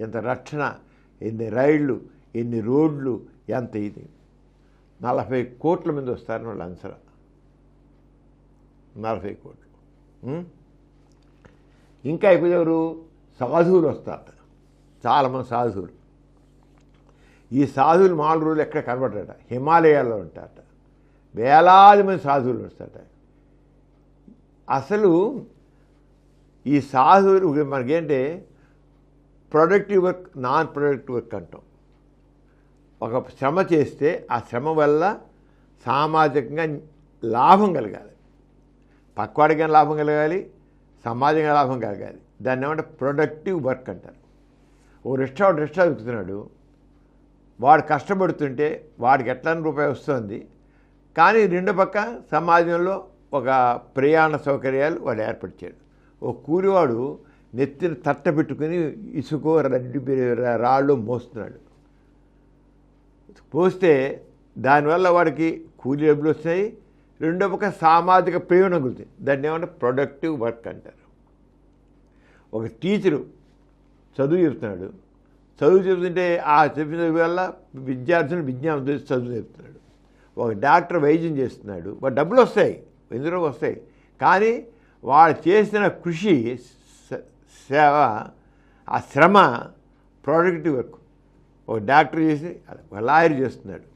A: ఎంత రక్షణ, ఎన్ని రైళ్ళు, ఎన్ని రోడ్లు, ఎంత ఇది. 40 కోట్ల మంది వస్తారని వాళ్ళు అంచనా. 40 కోట్లు. ఇంకా ఎక్కువ ఎవరు? సాధువులు వస్తారు, చాలామంది సాధువులు. ఈ సాధువులు 4 రోజులు ఎక్కడ కనబడట, హిమాలయాల్లో ఉంటారట. వేలాది మంది సాధువులు వస్తారట. అసలు ఈ సాధువులు మనకేంటే productive work, non productive work అంటాం. ఒక శ్రమ చేస్తే ఆ శ్రమ వల్ల సామాజికంగా లాభం కలగాలి, పక్కవాడిగా లాభం కలగాలి, సమాజంగా లాభం కలగాలి. దాన్ని ఏమంటే ప్రొడక్టివ్ వర్క్ అంటారు. ఓ రెస్టారెంట్ వెతుకుతున్నాడు, వాడు కష్టపడుతుంటే వాడికి ఎట్లాంటి రూపాయి వస్తుంది, కానీ రెండో పక్క సమాజంలో ఒక ప్రయాణ సౌకర్యాలు వాడు ఏర్పరిచాడు. ఓ కూలివాడు నెత్తిన తట్ట పెట్టుకుని ఇసుకో రాళ్ళు మోస్తున్నాడు. పోస్తే దానివల్ల వాడికి కూలి డబ్బులు వస్తాయి, రెండో పక్క సామాజిక ప్రయోజనం కలుగుతుంది. దాన్ని ఏమంటే ప్రొడక్టివ్ వర్క్ అంటారు. ఒక టీచరు చదువు చెప్తున్నాడు, చదువు చెబుతుంటే ఆ చెప్పిన వల్ల విద్యార్థులు విజ్ఞానం చేసి చదువు చెప్తున్నాడు. ఒక డాక్టర్ వైద్యం చేస్తున్నాడు, వాడు డబ్బులు వస్తాయి, ఎందులో వస్తాయి, కానీ వాడు చేసిన కృషి, సేవ, ఆ శ్రమ ప్రొడక్టివ్ వర్క్. ఒక డాక్టర్ చేసి ఒక లాయర్ చేస్తున్నాడు,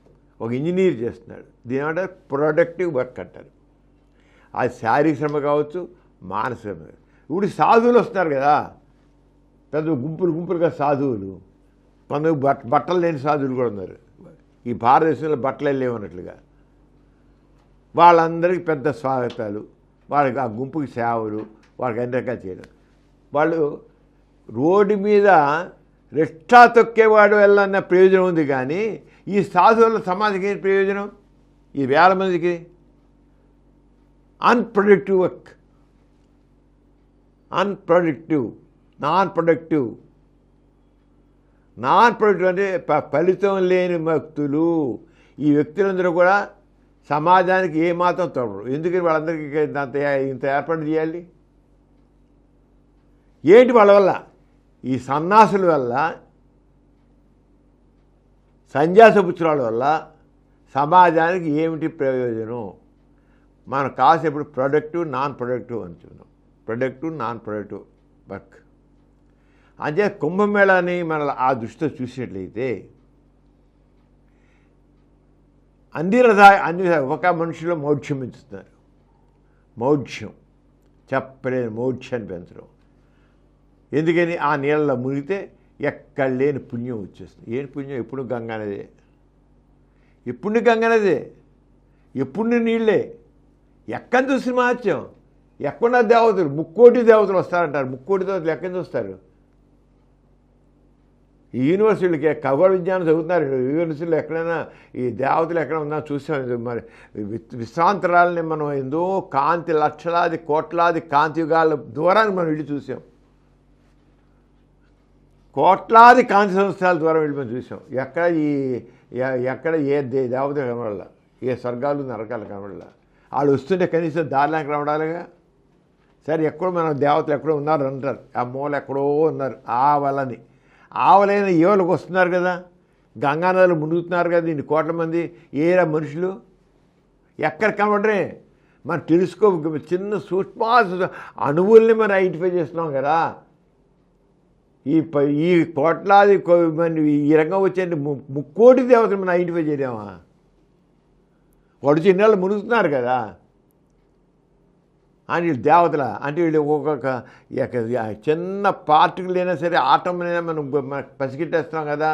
A: ఒక ఇంజనీర్ చేస్తున్నాడు. దీని ఏమంటారు ప్రొడక్టివ్ వర్క్ అంటారు. అది శారీరక శ్రమ కావచ్చు, మానసిక శ్రమ. ఇప్పుడు సాధువులు వస్తున్నారు కదా, పెద్ద గుంపులుగా సాధువులు, కొందరు బట్టలు లేని సాధువులు కూడా ఉన్నారు. ఈ భారతదేశంలో బట్టలే లేవన్నట్లుగా వాళ్ళందరికీ పెద్ద స్వాగతాలు, వాళ్ళకి ఆ గుంపుకి సేవలు, వాళ్ళకి అన్ని రకాలు చేయడం. వాళ్ళు రోడ్డు మీద రిక్షా తొక్కేవాడు వెళ్ళన్న ప్రయోజనం ఉంది, కానీ ఈ సాధువుల సమాజానికి ఏం ప్రయోజనం? ఈ వేల మందికి అన్ప్రొడక్టివ్ వర్క్, నాన్ ప్రొడక్టివ్ అంటే ఫలితం లేని వ్యక్తులు. ఈ వ్యక్తులందరూ కూడా సమాజానికి ఏమాత్రం తోడరు. ఎందుకని వాళ్ళందరికీ ఇంత ఏర్పాటు చేయాలి? ఏంటి వాళ్ళ వల్ల? ఈ సన్నాసుల వల్ల, సన్యాసపుత్రాల వల్ల సమాజానికి ఏమిటి ప్రయోజనం? మనం కాసేపు ప్రొడక్టివ్, నాన్ ప్రొడక్టివ్ అంటున్నాం. ప్రొడక్టివ్, నాన్ ప్రొడక్టివ్ వర్క్ అంటే కుంభమేళాని మన ఆ దృష్టితో చూసినట్లయితే అన్ని ఒక మనిషిలో మౌఢ్యం పెంచుతున్నారు. మౌఢ్యం చెప్పలేని మౌఢ్యాన్ని పెంచడం. ఎందుకని? ఆ నీళ్ళలో మునిగితే ఎక్కడ లేని పుణ్యం వచ్చేస్తుంది. ఏం పుణ్యం? ఎప్పుడు గంగానదే, ఎప్పుడు నీళ్ళే. ఎక్కడి చూసి మహత్యం? ఎక్కడున్న దేవతలు, 3 కోటి దేవతలు వస్తారంటారు. 3 కోటి దేవతలు ఎక్కడి నుంచి వస్తారు? ఈ యూనివర్సిటీలకి ఖగోళ విజ్ఞానం చదువుతున్నారు. యూనివర్సిటీలో ఎక్కడైనా ఈ దేవతలు ఎక్కడ ఉన్నా చూసాం. మరి విశ్రాంతరాలని మనం ఎంతో కాంతి, లక్షలాది కోట్లాది కాంతి యుగాల దూరాన్ని మనం వెళ్ళి చూసాం. కోట్లాది కాంతి సంవత్సరాల దూరం వెళ్ళి మనం చూసాం. ఎక్కడ ఏ దేవత కనబడాల, ఏ స్వర్గాలు నరకాలు కనబడాల. వాళ్ళు వస్తుంటే కనీసం దారిలోకి రావడాలిగా. సరే, ఎక్కడో మన దేవతలు ఎక్కడో ఉన్నారు అంటారు, ఆ మూల ఎక్కడో ఉన్నారు. ఆవలైన ఏవలకు వస్తున్నారు కదా, గంగానదులు మునుగుతున్నారు కదా ఇన్ని కోట్ల మంది. ఏరా మనుషులు ఎక్కడ కనబడరే? మనం చిన్న సూక్ష్మ అణువుల్ని మనం ఐడెంటిఫై చేస్తున్నాం కదా. ఈ కోట్లాది మంది ఈ రంగం వచ్చే 3 కోటి దేవతలు మనం ఐడెంటిఫై చేయలేమా? వాడు చిన్నాళ్ళు మునుగుతున్నారు కదా. అని వీళ్ళు దేవతల అంటే వీళ్ళు ఒక్కొక్క చిన్న పార్టికల్ అయినా సరే, ఆటం అయినా మనం పసిగట్టేస్తున్నాం కదా.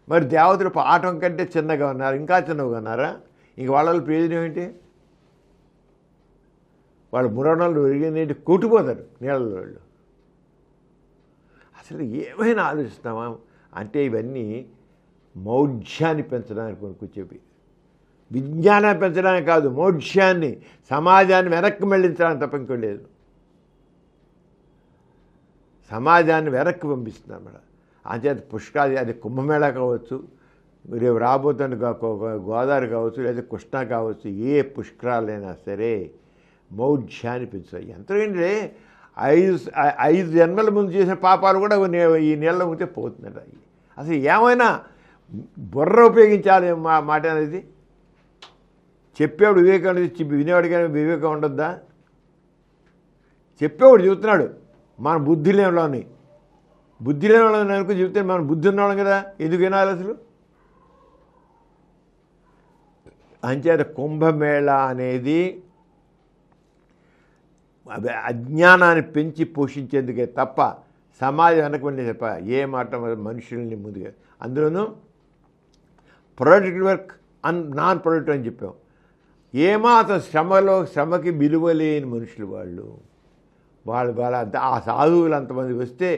A: మరి దేవతలు ఆటం కంటే చిన్నగా ఉన్నారు, ఇంకా చిన్నగా ఉన్నారా? ఇంక వాళ్ళ ప్రయోజనం ఏంటి? వాళ్ళు మురణాలు విరిగిందేంటి? కొట్టుపోతారు నీళ్ళలో వాళ్ళు. అసలు ఏమైనా ఆలోచిస్తామా అంటే ఇవన్నీ మౌఢ్యాన్ని పెంచడానికి పనికొచ్చేవి. విజ్ఞానాన్ని పెంచడానికి కాదు, మోక్షాన్ని, సమాజాన్ని వెనక్కి మళ్ళించడానికి తప్ప ఇంకో లేదు. సమాజాన్ని వెనక్కి పంపిస్తున్నారు అన్నమాట. అంచేత పుష్కరాలు, అది కుంభమేళా కావచ్చు, రేపు రాబోతున్న గోదావరి కావచ్చు, లేదా కృష్ణ కావచ్చు, ఏ పుష్కరాలైనా సరే మౌఢ్యాన్ని పెంచుతాయి. ఎంతంటే 5 జన్మల ముందు చేసిన పాపాలు కూడా ఈ నీళ్ళలో ఉంటే పోతుందంట. అసలు ఏమైనా బుర్ర ఉపయోగించాలి మాట అనేది. చెప్పేవాడు వివేకం అనేది, వినేవాడికైనా వివేకం ఉండొద్దా? చెప్పేవాడు చెబుతున్నాడు, మన బుద్ధి లేనిలోని అనుకుని చెబితే మనం బుద్ధి ఉన్నాం కదా, ఎందుకు వినాలి అసలు? అంచేత కుంభమేళా అనేది అజ్ఞానాన్ని పెంచి పోషించేందుకే తప్ప సమాజం వెనకబడి తప్ప ఏ మాట మనుషుల్ని ముందుగా, అందులోనూ ప్రొడక్టివ్ వర్క్ నాన్ ప్రొడక్టివ్ అని చెప్పాం. ఏమాత్రం శ్రమకి విలువ లేని మనుషులు వాళ్ళ ఆ సాధువులు అంతమంది వస్తే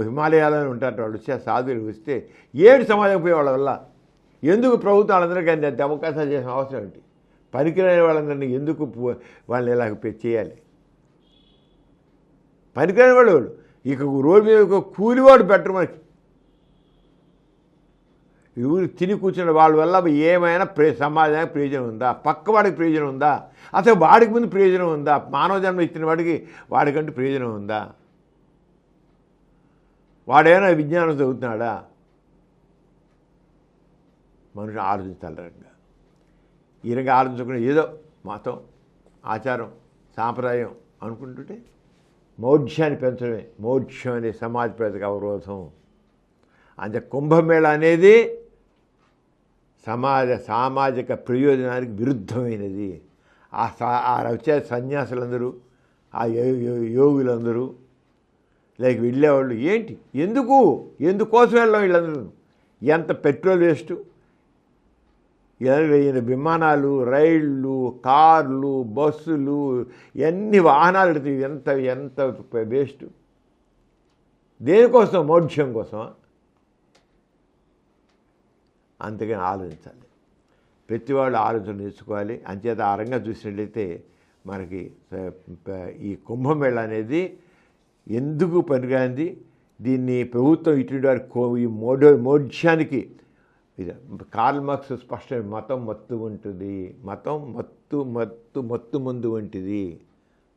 A: హిమాలయాల్లో ఉంటారు వాళ్ళు వచ్చి ఆ సాధువులు వస్తే ఏడు సమాజం పోయే వాళ్ళ వల్ల. ఎందుకు ప్రభుత్వం వాళ్ళందరికీ అంత అవకాశాలు చేసిన అవసరం ఏంటి? పనికిరాని వాళ్ళందరినీ ఎందుకు వాళ్ళని ఇలా చేయాలి? పనికిరాని వాళ్ళు ఇక రోడ్డు మీద ఒక కూలివాడు బెటర్ మనకి. ఊరు తిని కూర్చున్న వాళ్ళ వల్ల ఏమైనా సమాజానికి ప్రయోజనం ఉందా? పక్కవాడికి ప్రయోజనం ఉందా? అసలు వాడికి ముందు ప్రయోజనం ఉందా? మానవ జన్మ ఇచ్చిన వాడికంటూ ప్రయోజనం ఉందా? వాడేమైనా విజ్ఞానం చదువుతున్నాడా? మనుషులు ఆలోచించాలి. ఈ రంగా ఆలోచించకుండా ఏదో మతం, ఆచారం, సాంప్రదాయం అనుకుంటుంటే మౌఢ్యాన్ని పెంచడమే. మౌఢ్యం అనే సమాజ ప్రజలకు అవరోధం. అంటే కుంభమేళ అనేది సామాజిక ప్రయోజనానికి విరుద్ధమైనది. వచ్చే సన్యాసులందరూ, ఆ యోగులందరూ లైక్ వెళ్ళేవాళ్ళు ఏంటి, ఎందుకోసం వెళ్ళాం వీళ్ళందరూ? ఎంత పెట్రోల్ వేస్ట్, విమానాలు, రైళ్ళు, కార్లు, బస్సులు, ఎన్ని వాహనాలు ఎంత వేస్ట్. దేనికోసం? మోక్షం కోసం. అందుకని ఆలోచించాలి. ప్రతి వాళ్ళు ఆలోచన నేర్చుకోవాలి. అంచేత ఆ రంగా చూసినట్లయితే మనకి ఈ కుంభమేళ అనేది ఎందుకు పనికిరాంది, దీన్ని ప్రభుత్వం ఇటువంటి వారి ఈ మోఢ్యానికి కార్ల్ మార్క్స్ స్పష్టమైన మతం మత్తు ఉంటుంది, మతం మత్తు మందు వంటిది,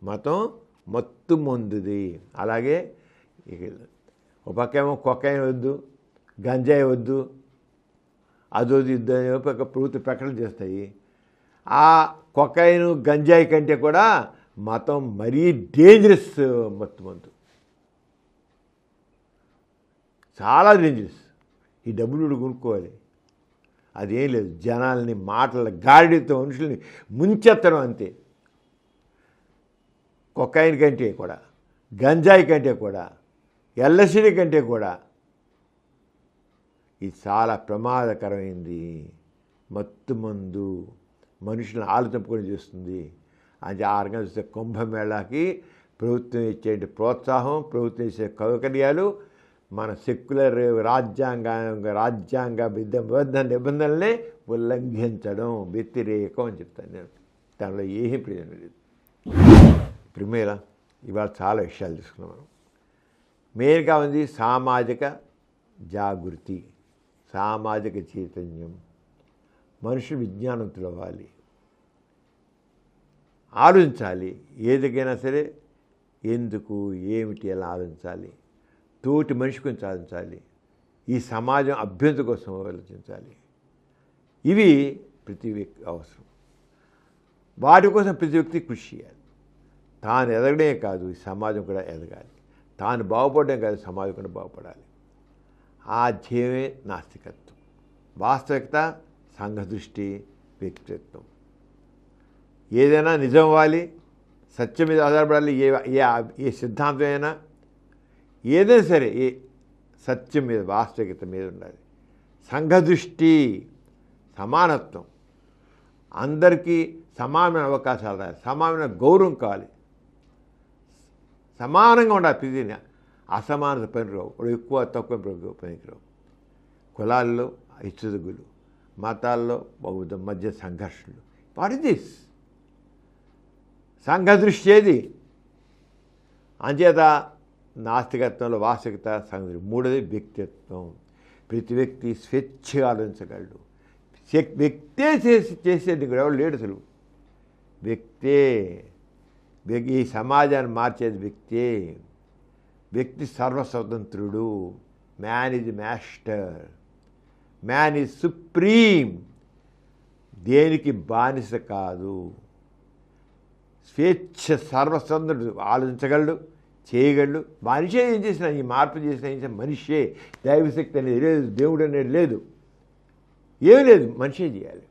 A: మతం మత్తు మందుది. అలాగే ఒక పక్కేమో కొకైన్ వద్దు, గంజాయి వద్దు, అదోది ఇద్దని ప్రభుత్వం ప్రకటన చేస్తాయి. ఆ కొకైన్ గంజాయి కంటే కూడా మతం మరీ డేంజరస్. మత్తు మందు చాలా డేంజరస్. ఈ డబ్బులు కొనుక్కోవాలి, అదేం లేదు. జనాల్ని మాటల గాడితో మనుషుల్ని ముంచెత్తడం అంతే. కొకైన్ కంటే కూడా, గంజాయి కంటే కూడా, ఎల్ఎస్డి కంటే కూడా ఇది చాలా ప్రమాదకరమైంది. మత్తు మందు మనుషులను ఆలోచింపుకొని చేస్తుంది. అది ఆ రకంగా చూస్తే కుంభమేళాకి ప్రభుత్వం ఇచ్చే ప్రోత్సాహం, ప్రభుత్వం ఇచ్చే సౌకర్యాలు మన సెక్యులర్ రాజ్యాంగ నిబంధనలనే ఉల్లంఘించడం వ్యతిరేకం అని చెప్తాను నేను. దానిలో ఏమీ ప్రయోజనం లేదు. ప్రిమేళ ఇవాళ చాలా విషయాలు తీసుకున్నాం మనం. మెయిన్గా ఉంది సామాజిక జాగృతి, సామాజిక చైతన్యం. మనుషులు విజ్ఞానవంతులు అవ్వాలి, ఆలోచించాలి. ఏదికైనా సరే ఎందుకు, ఏమిటి, ఎలా ఆలోచించాలి. తోటి మనిషి గురించి ఆలోచించాలి. ఈ సమాజం అభ్యున్నతి కోసం ఆలోచించాలి. ఇవి ప్రతి వ్యక్తి అవసరం. వాటి కోసం ప్రతి వ్యక్తి కృషి చేయాలి. తాను ఎదగడమే కాదు, ఈ సమాజం కూడా ఎదగాలి. తాను బాగుపడడం కాదు, సమాజం కూడా బాగుపడాలి. ఆ ధ్యేయమే నాస్తికత్వం. వాస్తవికత, సంఘదృష్టి, వ్యక్తిత్వం. ఏదైనా నిజం అవ్వాలి, సత్యం మీద ఆధారపడాలి. ఏ సిద్ధాంతమైనా, ఏదైనా సరే ఏ సత్యం మీద, వాస్తవికత మీద ఉండాలి. సంఘదృష్టి, సమానత్వం, అందరికీ సమానమైన అవకాశాలు రావాలి, సమానమైన గౌరవం కావాలి, సమానంగా ఉండాలి. ప్రతిదీ అసమానత పనిరావు, ఎక్కువ తక్కువ పనికిరావు. కులాల్లో హెచ్చుతగ్గులు, మతాల్లో మధ్య సంఘర్షణలు. What is this? సంఘదృష్టి ఏది? అంచేత నాస్తికత్వంలో వాస్తవికత, సంఘ. మూడోది వ్యక్తిత్వం. ప్రతి వ్యక్తి స్వేచ్ఛగా ఆలోచించగలడు. వ్యక్తే చేసేది ఎవరు లేడు అసలు. వ్యక్తే ఈ సమాజాన్ని మార్చేది వ్యక్తే. వ్యక్తి సర్వస్వతంత్రుడు. Man is master, man is supreme. దేనికి బానిస కాదు. స్వేచ్ఛ, సర్వస్వతంత్రుడు. ఆలోచించగలడు, చేయగలడు. మనిషే ఏం చేసినా, ఈ మార్పు చేసినా ఏం చేసినా మనిషే. దైవశక్తి అనేది లేదు, దేవుడు అనేది లేదు, ఏమీ లేదు. మనిషే చేయాలి.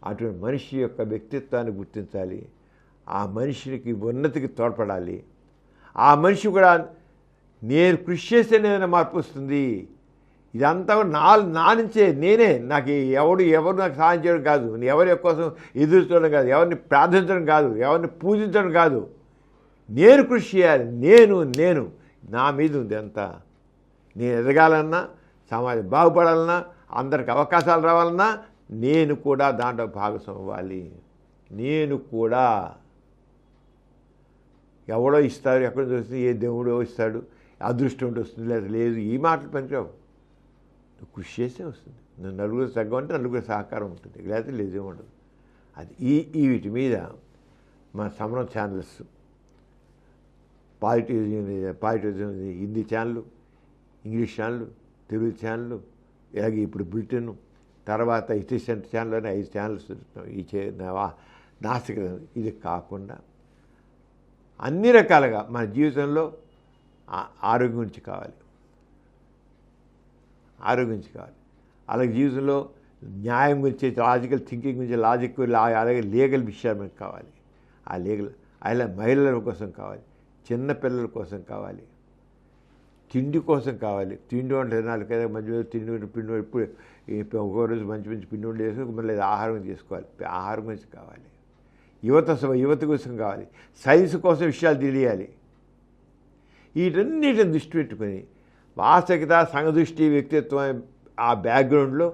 A: అటువంటి మనిషి యొక్క వ్యక్తిత్వాన్ని గుర్తించాలి. ఆ మనిషికి ఉన్నతికి తోడ్పడాలి. ఆ మనిషి కూడా నేను కృషి చేస్తేనే ఏదైనా మార్పు వస్తుంది. ఇదంతా కూడా నా నుంచే నేనే. నాకు ఎవరు నాకు సహాయం చేయడం కాదు, ఎవరి కోసం ఎదురు చూడడం కాదు, ఎవరిని ప్రార్థించడం కాదు, ఎవరిని పూజించడం కాదు. నేను కృషి చేయాలి. నేను నా మీద ఉంది అంతా. నేను ఎదగాలన్నా, సమాజం బాగుపడాలన్నా, అందరికి అవకాశాలు రావాలన్నా నేను కూడా దాంట్లో భాగస్వామి అవ్వాలి. నేను కూడా ఎవడో ఇస్తారు, ఎక్కడ వస్తుంది, ఏ దేవుడో ఇస్తాడు, అదృష్టం ఉంటే వస్తుంది, లేదు ఈ మాటలు పనికిరావు. నువ్వు కృషి చేస్తే వస్తుంది. నువ్వు నలుగురు తగ్గమంటే నలుగురు సహకారం ఉంటుంది, లేకపోతే లేదే ఉండదు. అది ఈ వీటి మీద మన సమరం ఛానల్స్, పాజిటివిజం హిందీ ఛానళ్ళు, ఇంగ్లీష్ ఛానళ్ళు, తెలుగు ఛానళ్ళు, ఇలాగే ఇప్పుడు బులెటిన్, తర్వాత ఇటీసెంట్ ఛానల్లోనే 5 ఛానల్స్ నాస్తిక. ఇది కాకుండా అన్ని రకాలుగా మన జీవితంలో ఆరోగ్యం గురించి కావాలి, అలాగే జీవితంలో న్యాయం గురించి, లాజికల్ థింకింగ్ గురించి, అలాగే లీగల్ విషయాలు మనకు కావాలి. ఆ లీగల్ అలా మహిళల కోసం కావాలి, చిన్నపిల్లల కోసం కావాలి, తిండి కోసం కావాలి. తిండి వంట తినాలి కదా, మధ్యలో పిండి ఇప్పుడు ఒక్కో రోజు మంచి పిండి వంట చేసుకుని మళ్ళీ ఆహారం చేసుకోవాలి. ఆహారం గురించి కావాలి, యువత కోసం కావాలి, సైన్స్ కోసం విషయాలు తెలియాలి. వీటన్నిటిని దృష్టి పెట్టుకొని వాస్తవికత, సంఘదృష్టి, వ్యక్తిత్వం, ఆ బ్యాక్గ్రౌండ్లో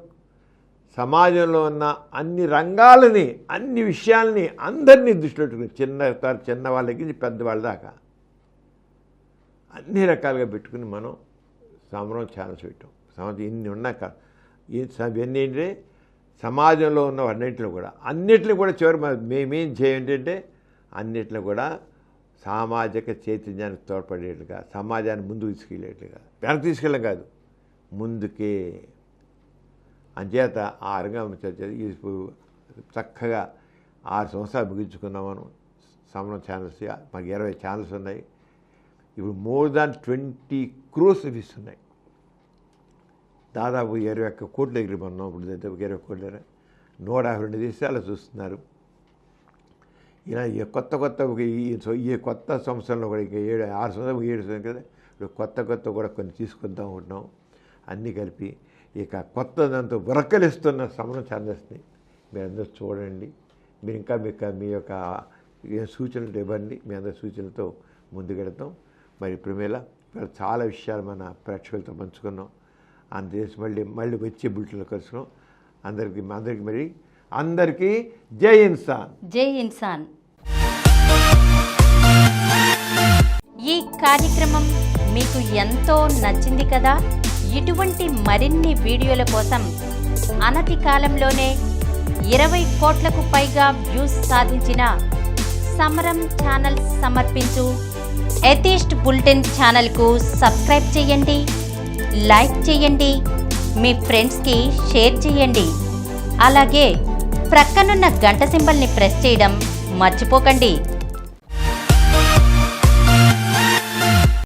A: సమాజంలో ఉన్న అన్ని రంగాలని, అన్ని విషయాల్ని అందరినీ దృష్టి పెట్టుకుని చిన్న వాళ్ళ దగ్గర పెద్దవాళ్ళ దాకా అన్ని రకాలుగా పెట్టుకుని మనం సమరం ఛానల్స్ పెట్టాం. సమాజం ఇన్ని ఉన్నాక ఇవన్నీ ఏంటంటే సమాజంలో ఉన్న అన్నింటిలో కూడా చివరి మేమేం చేయంటే అన్నింటిలో కూడా సామాజిక చైతన్యానికి తోడ్పడేట్లుగా, సమాజాన్ని ముందుకు తీసుకెళ్ళేట్లుగా, వెనక్కి తీసుకెళ్ళడం కాదు, ముందుకే. అంచేత ఆ రంగం చక్కగా 6 సంవత్సరాలు ముగించుకున్నాం మనం సమరం ఛానల్స్. మాకు 20 ఛానల్స్ ఉన్నాయి. ఇప్పుడు మోర్ దాన్ 20 crores ఇస్తున్నాయి. దాదాపు 21 కోట్ల దగ్గర ఉన్నాం. ఇప్పుడు దాదాపు 20 కోట్ల దగ్గర 152 దేశాలు చూస్తున్నారు. ఇలా కొత్త ఈ కొత్త సంవత్సరంలో కూడా ఇంకా 6 సంవత్సరం 7 సంవత్సరం కదా, ఇప్పుడు కొత్త కూడా కొన్ని తీసుకొద్దాం అనుకుంటున్నాం. అన్నీ కలిపి ఇక కొత్త దాంతో వరకలిస్తున్న సమరం ఛానల్స్ని మీరందరూ చూడండి. మీరు ఇంకా మీ యొక్క సూచనలు ఇవ్వండి. మీ అందరి సూచనలతో ముందుకెడతాం. మరి ఇప్పుడు చాలా విషయాలు మన ప్రేక్షకులతో పంచుకున్నాం. అందుచేసి మళ్ళీ వచ్చే బులెటిన్లో కలుసుకున్నాం. అందరికీ జై ఇన్సాన్.
B: జై ఇన్సాన్. ఈ కార్యక్రమం మీకు ఎంతో నచ్చింది కదా. ఇటువంటి మరిన్ని వీడియోల కోసం అనతి కాలంలోనే 20 కోట్లకు పైగా వ్యూస్ సాధించిన సమరం ఛానల్ సమర్పించు ఎథిస్ట్ బులెటిన్ ఛానల్కు సబ్స్క్రైబ్ చేయండి, లైక్ చేయండి, మీ ఫ్రెండ్స్కి షేర్ చేయండి. అలాగే ప్రక్కనున్న గంట సింబల్ని ప్రెస్ చేయడం మర్చిపోకండి.